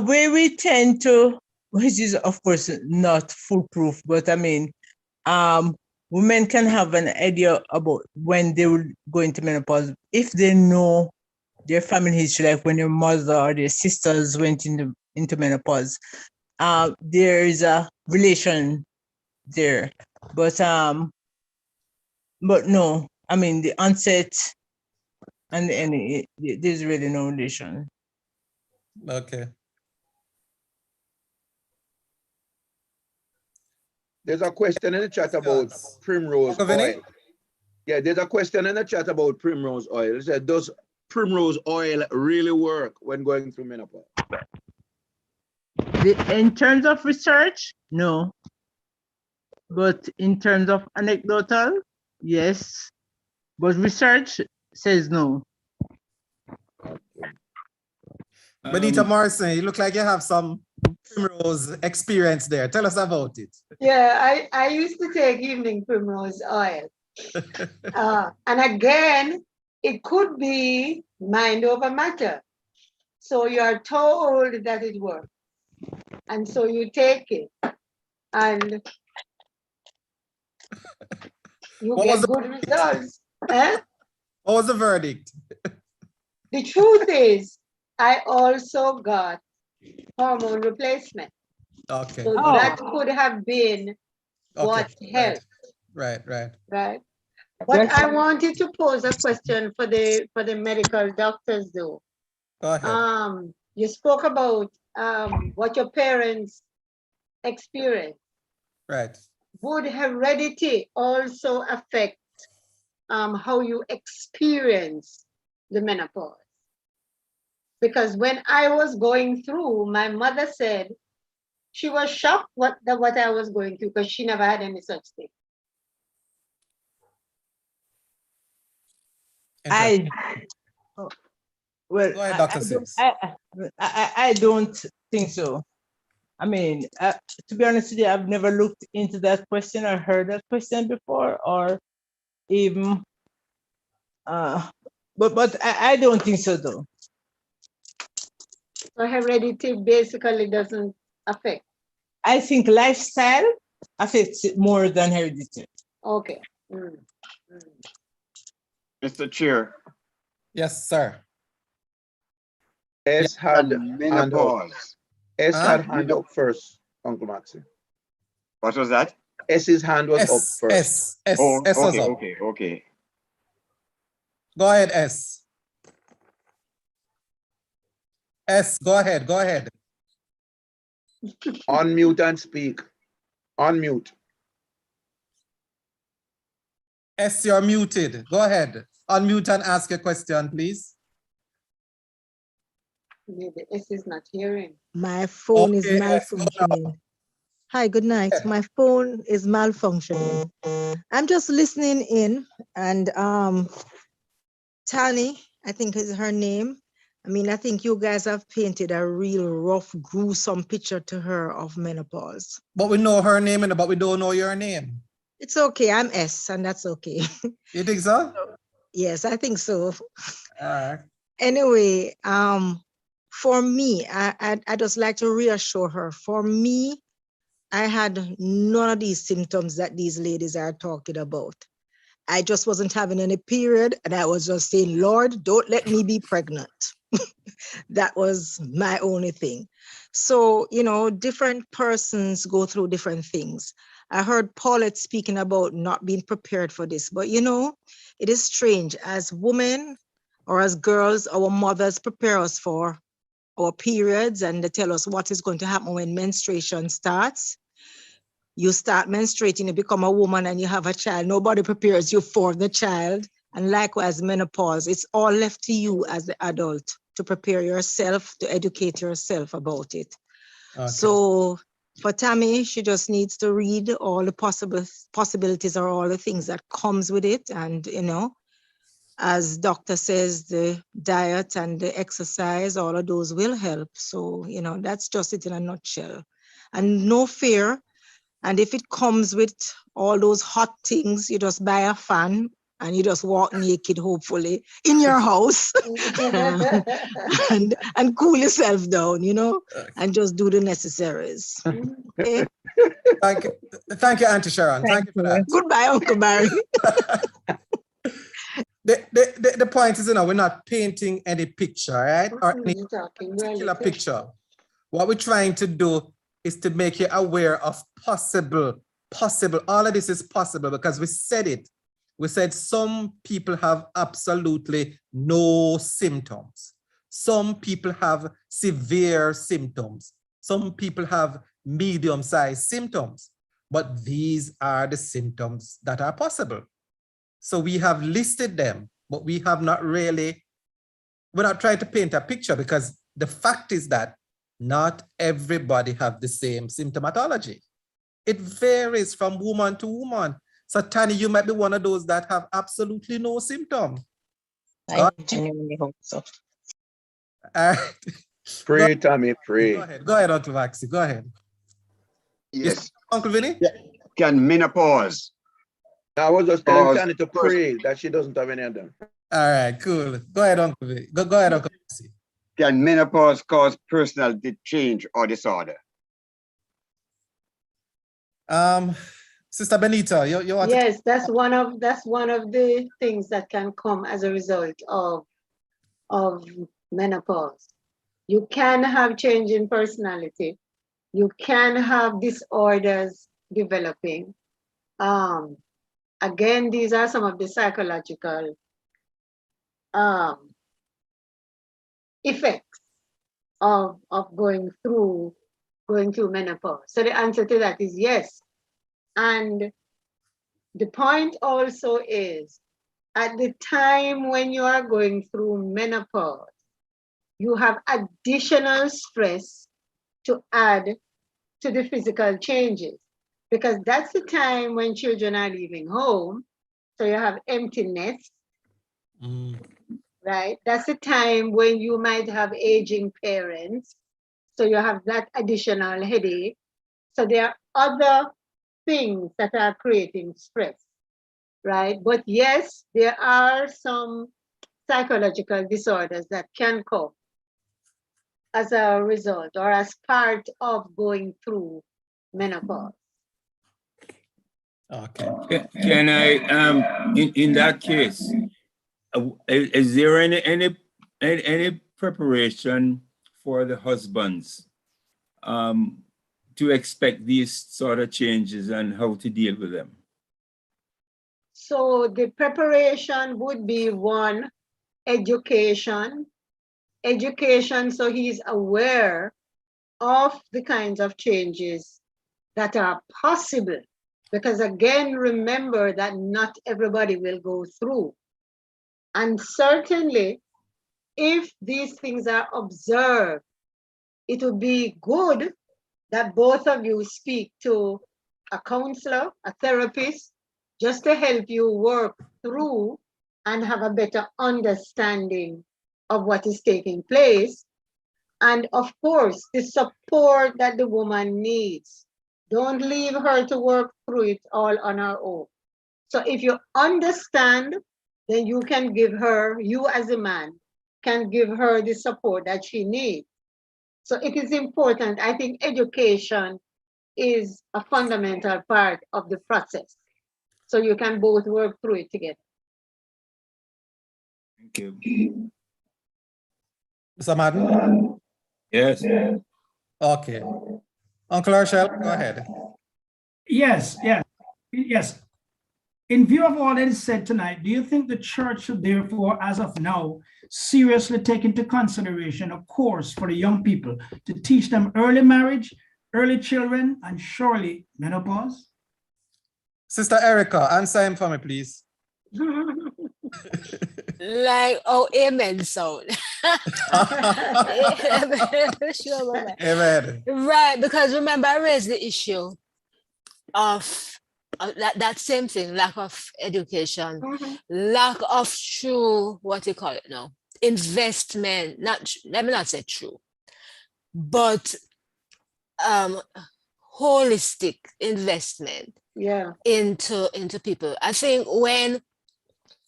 Speaker 13: Where we tend to, which is of course not foolproof, but I mean, women can have an idea about when they will go into menopause if they know their family history, like when their mother or their sisters went into menopause. There is a relation there, but no, I mean the onset and there's really no relation.
Speaker 5: Okay.
Speaker 3: There's a question in the chat about primrose oil. Yeah, there's a question in the chat about primrose oil. It said, does primrose oil really work when going through menopause?
Speaker 13: In terms of research, no. but in terms of anecdotal, yes, but research says no.
Speaker 5: Benita Morrison, you look like you have some primrose experience there. Tell us about it.
Speaker 2: Yeah, I used to take evening primrose oil. And again, it could be mind over matter. So you are told that it works. And so you take it. And you get good results. Eh?
Speaker 5: What was the verdict?
Speaker 2: The truth is, I also got hormone replacement.
Speaker 5: Okay.
Speaker 2: So that could have been what helped.
Speaker 5: Right.
Speaker 2: Right. But I wanted to pose a question for the medical doctors though.
Speaker 5: Go ahead.
Speaker 2: You spoke about what your parents experienced.
Speaker 5: Right.
Speaker 2: Would heredity also affect how you experience the menopause? Because when I was going through, my mother said she was shocked what I was going through because she never had any such thing.
Speaker 13: Well,
Speaker 5: go ahead, Dr. Sims.
Speaker 13: I don't think so. I mean, to be honest with you, I've never looked into that question or heard that question before, or even, but I don't think so though.
Speaker 2: So heredity basically doesn't affect.
Speaker 13: I think lifestyle affects it more than heredity.
Speaker 2: Okay.
Speaker 1: Mr. Chair.
Speaker 3: Yes, sir. S had hand up. S had hand up first, Uncle Maxie.
Speaker 1: What was that?
Speaker 3: S's hand was up first.
Speaker 5: S was up.
Speaker 1: Okay.
Speaker 5: Go ahead, S. S, go ahead.
Speaker 3: Unmute and speak. Unmute.
Speaker 5: S, you're muted. Go ahead. Unmute and ask a question, please.
Speaker 2: Maybe S is not hearing.
Speaker 15: My phone is malfunctioning. Hi, good night. My phone is malfunctioning. I'm just listening in, and Tani, I think is her name. I mean, I think you guys have painted a real rough, gruesome picture to her of menopause.
Speaker 5: But we know her name, but we don't know your name.
Speaker 15: It's okay. I'm S, and that's okay.
Speaker 5: You think so?
Speaker 15: Yes, I think so.
Speaker 5: All right.
Speaker 15: Anyway, for me, I just like to reassure her. For me, I had none of these symptoms that these ladies are talking about. I just wasn't having any period, and I was just saying, Lord, don't let me be pregnant. That was my only thing. So, different persons go through different things. I heard Paulette speaking about not being prepared for this, but it is strange. As women or as girls, our mothers prepare us for our periods, and they tell us what is going to happen when menstruation starts. You start menstruating, you become a woman, and you have a child. Nobody prepares you for the child. And likewise, menopause, it's all left to you as the adult to prepare yourself, to educate yourself about it. Okay. So for Tammy, she just needs to read all the possibilities or all the things that comes with it. And, as doctor says, the diet and the exercise, all of those will help. So, that's just it in a nutshell. And no fear. And if it comes with all those hot things, you just buy a fan and you just walk naked, hopefully, in your house and cool yourself down, and just do the necessaries. Okay?
Speaker 5: Thank you, Auntie Sharon. Thank you for that.
Speaker 15: Goodbye, Uncle Barry.
Speaker 5: The point is, we're not painting any picture, right? Or any particular picture. What we're trying to do is to make you aware of possible, all of this is possible because we said it. We said some people have absolutely no symptoms. Some people have severe symptoms. Some people have medium-sized symptoms, but these are the symptoms that are possible. So we have listed them, but we have not really, we're not trying to paint a picture because the fact is that not everybody have the same symptomatology. It varies from woman to woman. So Tani, you might be one of those that have absolutely no symptom.
Speaker 12: I genuinely hope so.
Speaker 3: Pray, Tommy, pray.
Speaker 5: Go ahead, Uncle Maxi. Go ahead.
Speaker 1: Yes.
Speaker 5: Uncle Vinny?
Speaker 1: Yeah. Can menopause?
Speaker 3: I was just telling Tani to pray that she doesn't have any of them.
Speaker 5: All right, cool. Go ahead, Uncle Vinny. Go ahead, Uncle Maxi.
Speaker 1: Can menopause cause personality change or disorder?
Speaker 5: Sister Benita, you want
Speaker 2: Yes, that's one of the things that can come as a result of menopause. You can have change in personality. You can have disorders developing. Again, these are some of the psychological effects of going through menopause. So the answer to that is yes. And the point also is, at the time when you are going through menopause, you have additional stress to add to the physical changes, because that's the time when children are leaving home. So you have emptiness, right? That's the time when you might have aging parents. So you have that additional headache. So there are other things that are creating stress, right? But yes, there are some psychological disorders that can come as a result or as part of going through menopause.
Speaker 7: Okay. Can I, in that case, is there any preparation for the husbands to expect these sort of changes and how to deal with them?
Speaker 2: So the preparation would be one, education, so he's aware of the kinds of changes that are possible. Because again, remember that not everybody will go through. And certainly, if these things are observed, it would be good that both of you speak to a counselor, a therapist, just to help you work through and have a better understanding of what is taking place. And of course, the support that the woman needs. Don't leave her to work through it all on her own. So if you understand, then you can give her, you as a man, can give her the support that she needs. So it is important. I think education is a fundamental part of the process. So you can both work through it together.
Speaker 7: Thank you.
Speaker 5: Mr. Madden?
Speaker 7: Yes.
Speaker 5: Okay. Uncle Herschel, go ahead.
Speaker 10: Yes. In view of all that is said tonight, do you think the church should therefore, as of now, seriously take into consideration a course for the young people to teach them early marriage, early children, and surely menopause?
Speaker 5: Sister Erica, answer him for me, please.
Speaker 9: Like, oh, amen, so.
Speaker 5: Amen.
Speaker 9: Right, because remember, I raised the issue of that same thing, lack of education, lack of true, what you call it now, investment, let me not say true, but holistic investment into people. I think when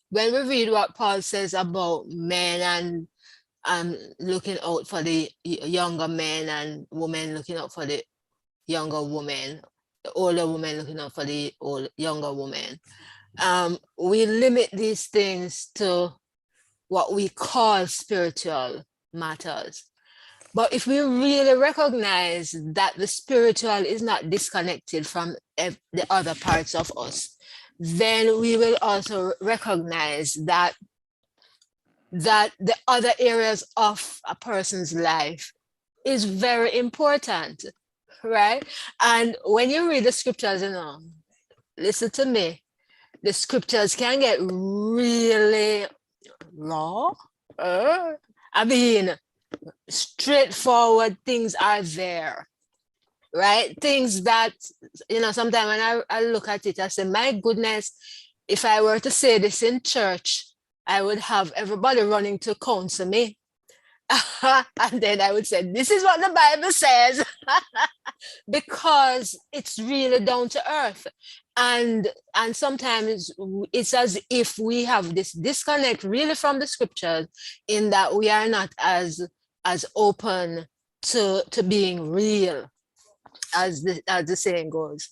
Speaker 9: we read what Paul says about men and looking out for the younger men and women looking out for the younger women, the older woman looking out for the younger woman, we limit these things to what we call spiritual matters. But if we really recognize that the spiritual is not disconnected from the other parts of us, then we will also recognize that the other areas of a person's life is very important, right? And when you read the scriptures, listen to me, the scriptures can get really raw. I mean, straightforward things are there. right? Things that, sometimes when I look at it, I say, my goodness, if I were to say this in church, I would have everybody running to counsel me. And then I would say, this is what the Bible says, because it's really down to earth. And sometimes it's as if we have this disconnect really from the scriptures, in that we are not as open to being real, as the saying goes,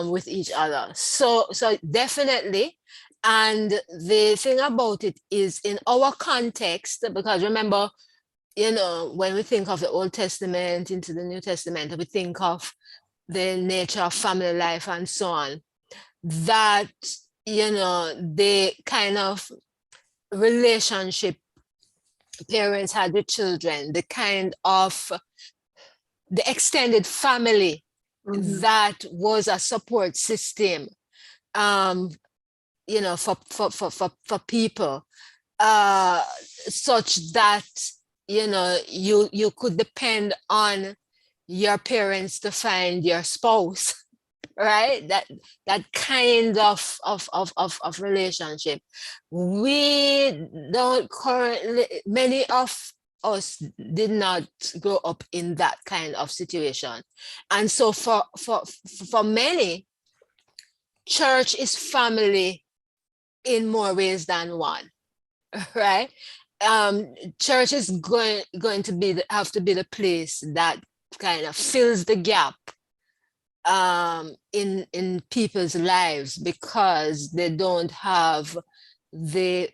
Speaker 9: with each other. So definitely. And the thing about it is, in our context, because remember, when we think of the Old Testament into the New Testament, we think of the nature of family life and so on, that, the kind of relationship parents had with children, the kind of the extended family that was a support system, for people, such that, you could depend on your parents to find your spouse, right? That kind of relationship. We don't currently, many of us did not grow up in that kind of situation. And so for many, church is family in more ways than one, right? Church is going to have to be the place that kind of fills the gap in people's lives, because they don't have the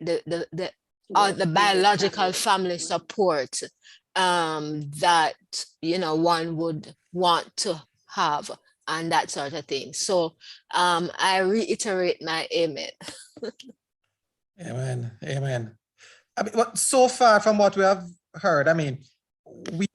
Speaker 9: biological family support that one would want to have, and that sort of thing. So I reiterate my amen.
Speaker 5: Amen. I mean, so far from what we have heard, I mean,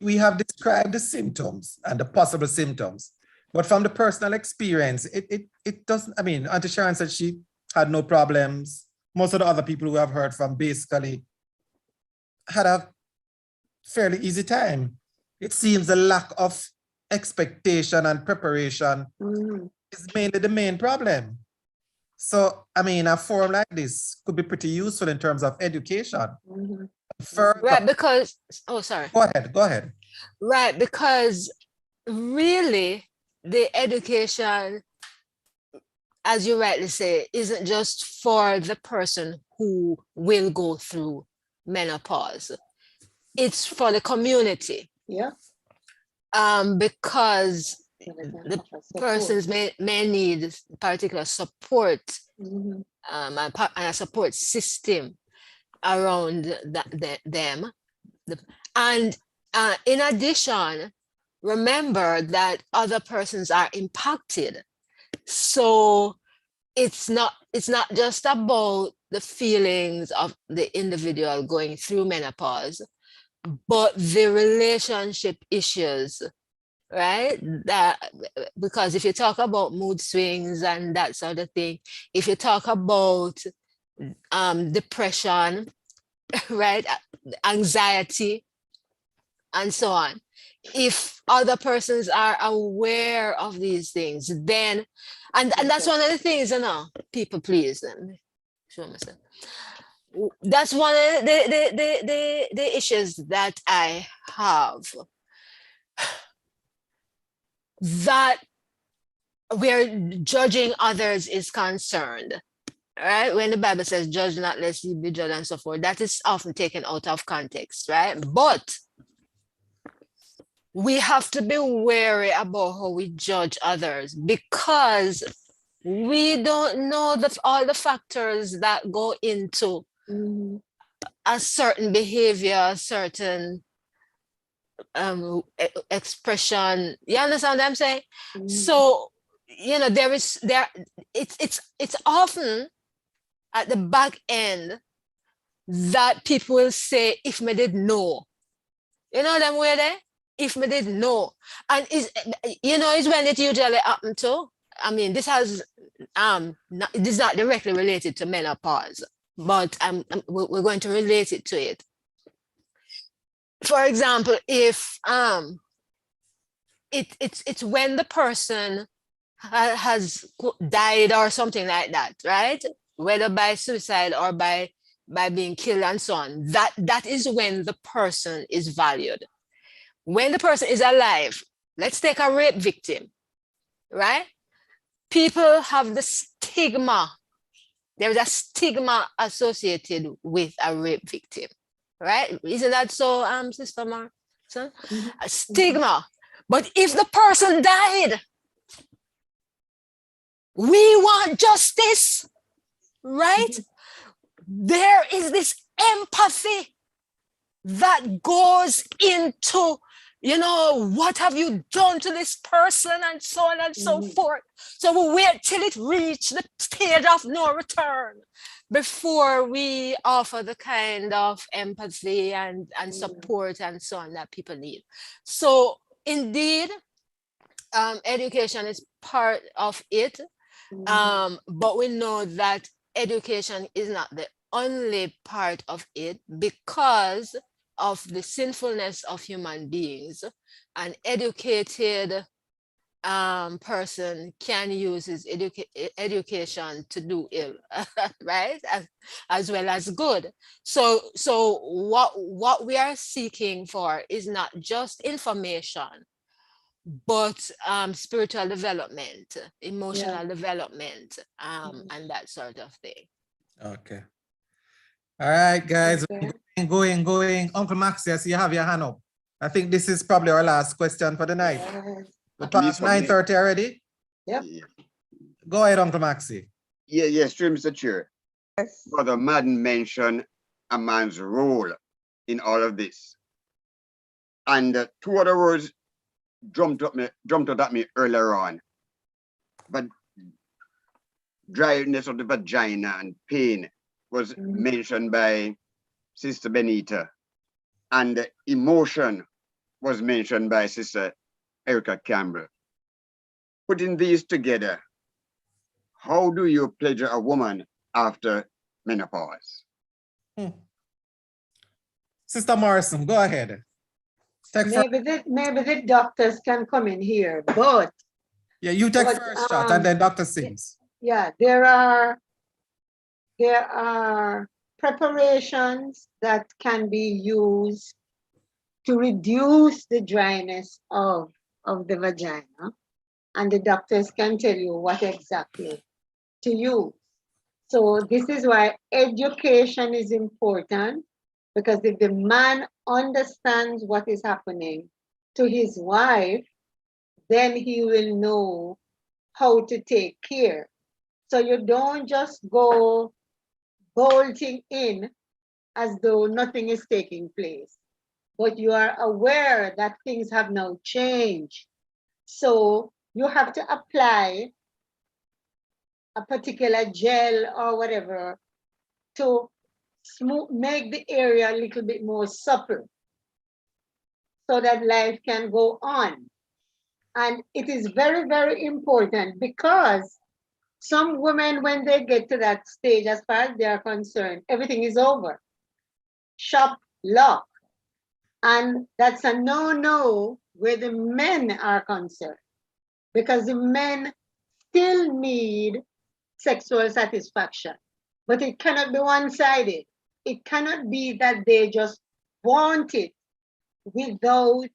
Speaker 5: we have described the symptoms and the possible symptoms, but from the personal experience, it doesn't. I mean, Auntie Sharon said she had no problems. Most of the other people who have heard from basically had a fairly easy time. It seems the lack of expectation and preparation is mainly the main problem. So, I mean, a forum like this could be pretty useful in terms of education.
Speaker 9: Right, because, oh, sorry.
Speaker 5: Go ahead.
Speaker 9: Right, because really the education, as you rightly say, isn't just for the person who will go through menopause. It's for the community.
Speaker 2: Yeah.
Speaker 9: Because the persons may need particular support, and a support system around them. And in addition, remember that other persons are impacted. So it's not just about the feelings of the individual going through menopause, but the relationship issues, right? That, because if you talk about mood swings and that sort of thing, if you talk about depression, right, anxiety, and so on, if other persons are aware of these things, then, and that's one of the things, people, please, let me show myself. That's one of the issues that I have, that where judging others is concerned, right? When the Bible says, judge not lest ye be judged and so forth, that is often taken out of context, right? But we have to be wary about how we judge others, because we don't know all the factors that go into a certain behavior, a certain expression. You understand what I'm saying? So, it's often at the back end that people will say, if me did know. You know them way there? If me did know. And it's when it usually happens to. I mean, this has this is not directly related to menopause, but we're going to relate it to it. For example, if it's when the person has died or something like that, right? Whether by suicide or by being killed and so on. That is when the person is valued. When the person is alive, let's take a rape victim, right? People have the stigma. There's a stigma associated with a rape victim, right? Isn't that so, Sister Marson? A stigma. But if the person died, we want justice, right? There is this empathy that goes into, what have you done to this person and so on and so forth. So we wait till it reaches the stage of no return before we offer the kind of empathy and support and so on that people need. So indeed, education is part of it, but we know that education is not the only part of it because of the sinfulness of human beings. An educated person can use his education to do ill, right? As well as good. So what we are seeking for is not just information, but spiritual development, emotional development, and that sort of thing.
Speaker 5: Okay. All right, guys. Going. Uncle Maxie, I see you have your hand up. I think this is probably our last question for the night. We're past 9:30 already.
Speaker 2: Yep.
Speaker 5: Go ahead, Uncle Maxie.
Speaker 1: Yes, true, Mr. Chair. Brother Madden mentioned a man's role in all of this. And two other words jumped out at me earlier on. But dryness of the vagina and pain was mentioned by Sister Benita. And emotion was mentioned by Sister Erica Campbell. Putting these together, how do you pleasure a woman after menopause?
Speaker 5: Sister Morrison, go ahead.
Speaker 2: Maybe the doctors can come in here, but
Speaker 5: yeah, you take first shot and then Dr. Sims.
Speaker 2: Yeah, there are preparations that can be used to reduce the dryness of the vagina, and the doctors can tell you what exactly to use. So this is why education is important, because if the man understands what is happening to his wife, then he will know how to take care. So you don't just go bolting in as though nothing is taking place, but you are aware that things have now changed. So you have to apply a particular gel or whatever to make the area a little bit more supple so that life can go on. And it is very, very important, because some women, when they get to that stage, as far as they are concerned, everything is over. Shop, lock. And that's a no-no where the men are concerned, because the men still need sexual satisfaction, but it cannot be one-sided. It cannot be that they just want it without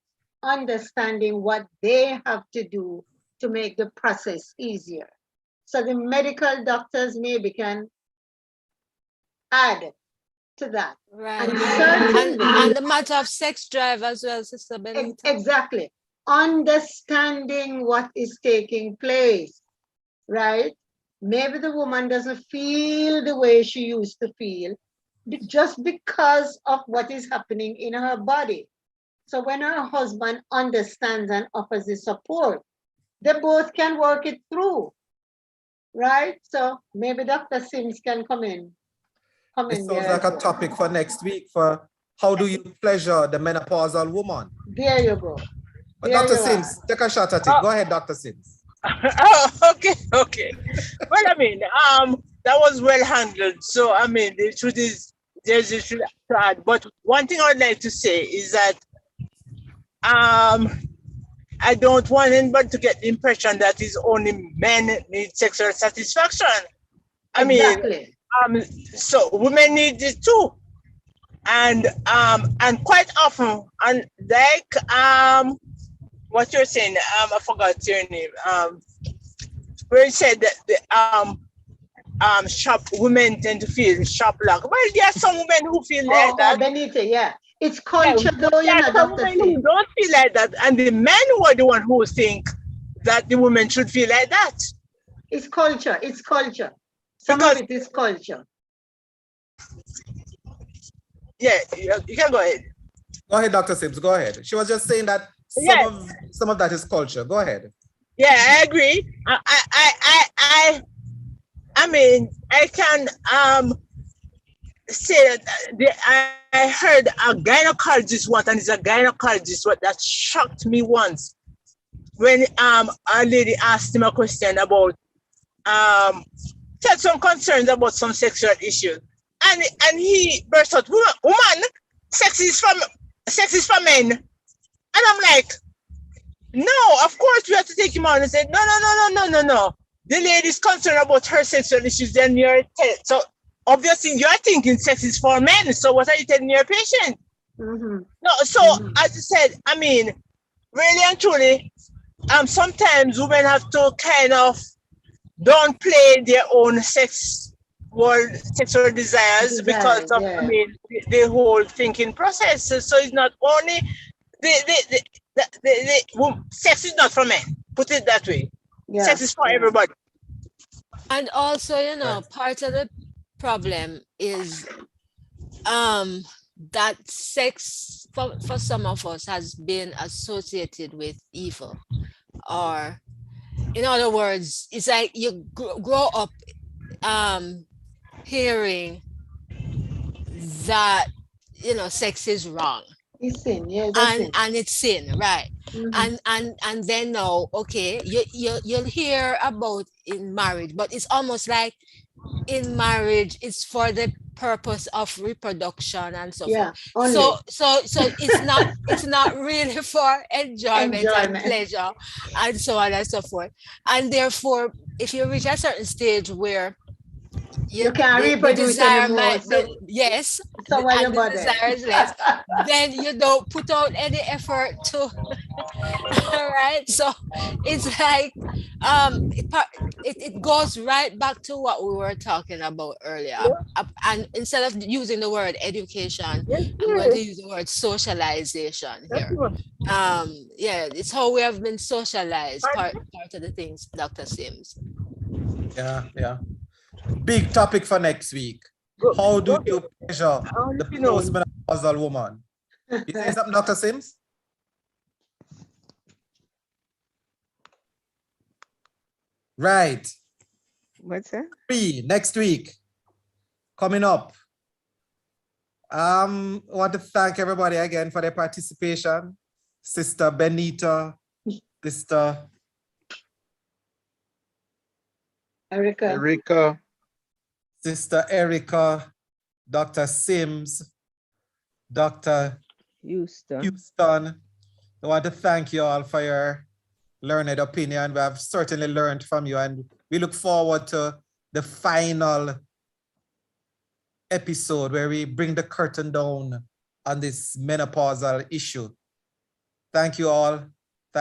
Speaker 2: understanding what they have to do to make the process easier. So the medical doctors maybe can add to that.
Speaker 9: Right. And the matter of sex drive as well, Sister Benita.
Speaker 2: Exactly. Understanding what is taking place, right? Maybe the woman doesn't feel the way she used to feel just because of what is happening in her body. So when her husband understands and offers the support, they both can work it through, right? So maybe Dr. Sims can come in.
Speaker 5: It sounds like a topic for next week, for how do you pleasure the menopausal woman?
Speaker 2: There you go.
Speaker 5: But Dr. Sims, take a shot at it. Go ahead, Dr. Sims.
Speaker 13: Okay. Well, I mean, that was well handled. So, I mean, the truth is, there's a truth to add. But one thing I would like to say is that I don't want anybody to get the impression that it's only men need sexual satisfaction. I mean, so women need it too. And quite often, and like what you're saying, I forgot your name. Where you said that the shop women tend to feel shop lock. Well, there are some women who feel like that.
Speaker 2: Benita, yeah. It's culture though, you know,
Speaker 13: some women who don't feel like that, and the men who are the one who think that the women should feel like that.
Speaker 2: It's culture. It's culture. Some of it is culture.
Speaker 13: Yeah, you can go ahead.
Speaker 5: Go ahead, Dr. Sims. Go ahead. She was just saying that some of that is culture. Go ahead.
Speaker 13: Yeah, I agree. I mean, I can say that I heard a gynecologist once, and it's a gynecologist that shocked me once when a lady asked him a question about had some concerns about some sexual issues, and he burst out, "Woman, sex is for men," and I'm like, "No, of course we have to take him on." And said, "No. The lady's concerned about her sexual issues, then so obviously you're thinking sex is for men. So what are you telling your patient?" No, so as I said, I mean, really and truly, sometimes women have to kind of downplay their own sexual desires because of I mean the whole thinking process. So it's not only the sex is not for men. Put it that way. Sex is for everybody.
Speaker 9: And also, you know, part of the problem is that sex for some of us has been associated with evil, or in other words, it's like you grow up hearing that, you know, sex is wrong.
Speaker 2: It's sin, yeah.
Speaker 9: And it's sin, right? And then now, okay, you'll hear about in marriage, but it's almost like in marriage it's for the purpose of reproduction and so forth. So it's not really for enjoyment and pleasure and so on and so forth. And therefore, if you reach a certain stage where you can't reproduce anymore, yes,
Speaker 2: so why
Speaker 9: and the desire is less, then you don't put out any effort to all right, so it's like it goes right back to what we were talking about earlier, and instead of using the word education, I'm going to use the word socialization here. Yeah, it's how we have been socialized, part of the things, Dr. Sims.
Speaker 5: Yeah. Big topic for next week. How do you measure the postmenopausal woman? You say something, Dr. Sims? Right.
Speaker 6: What's that?
Speaker 5: Next week. Coming up. I want to thank everybody again for their participation. Sister Benita, Sister
Speaker 2: Erica.
Speaker 5: Sister Erica, Dr. Sims, Dr. Houston. I want to thank you all for your learned opinion. We have certainly learned from you, and we look forward to the final episode where we bring the curtain down on this menopausal issue. Thank you all.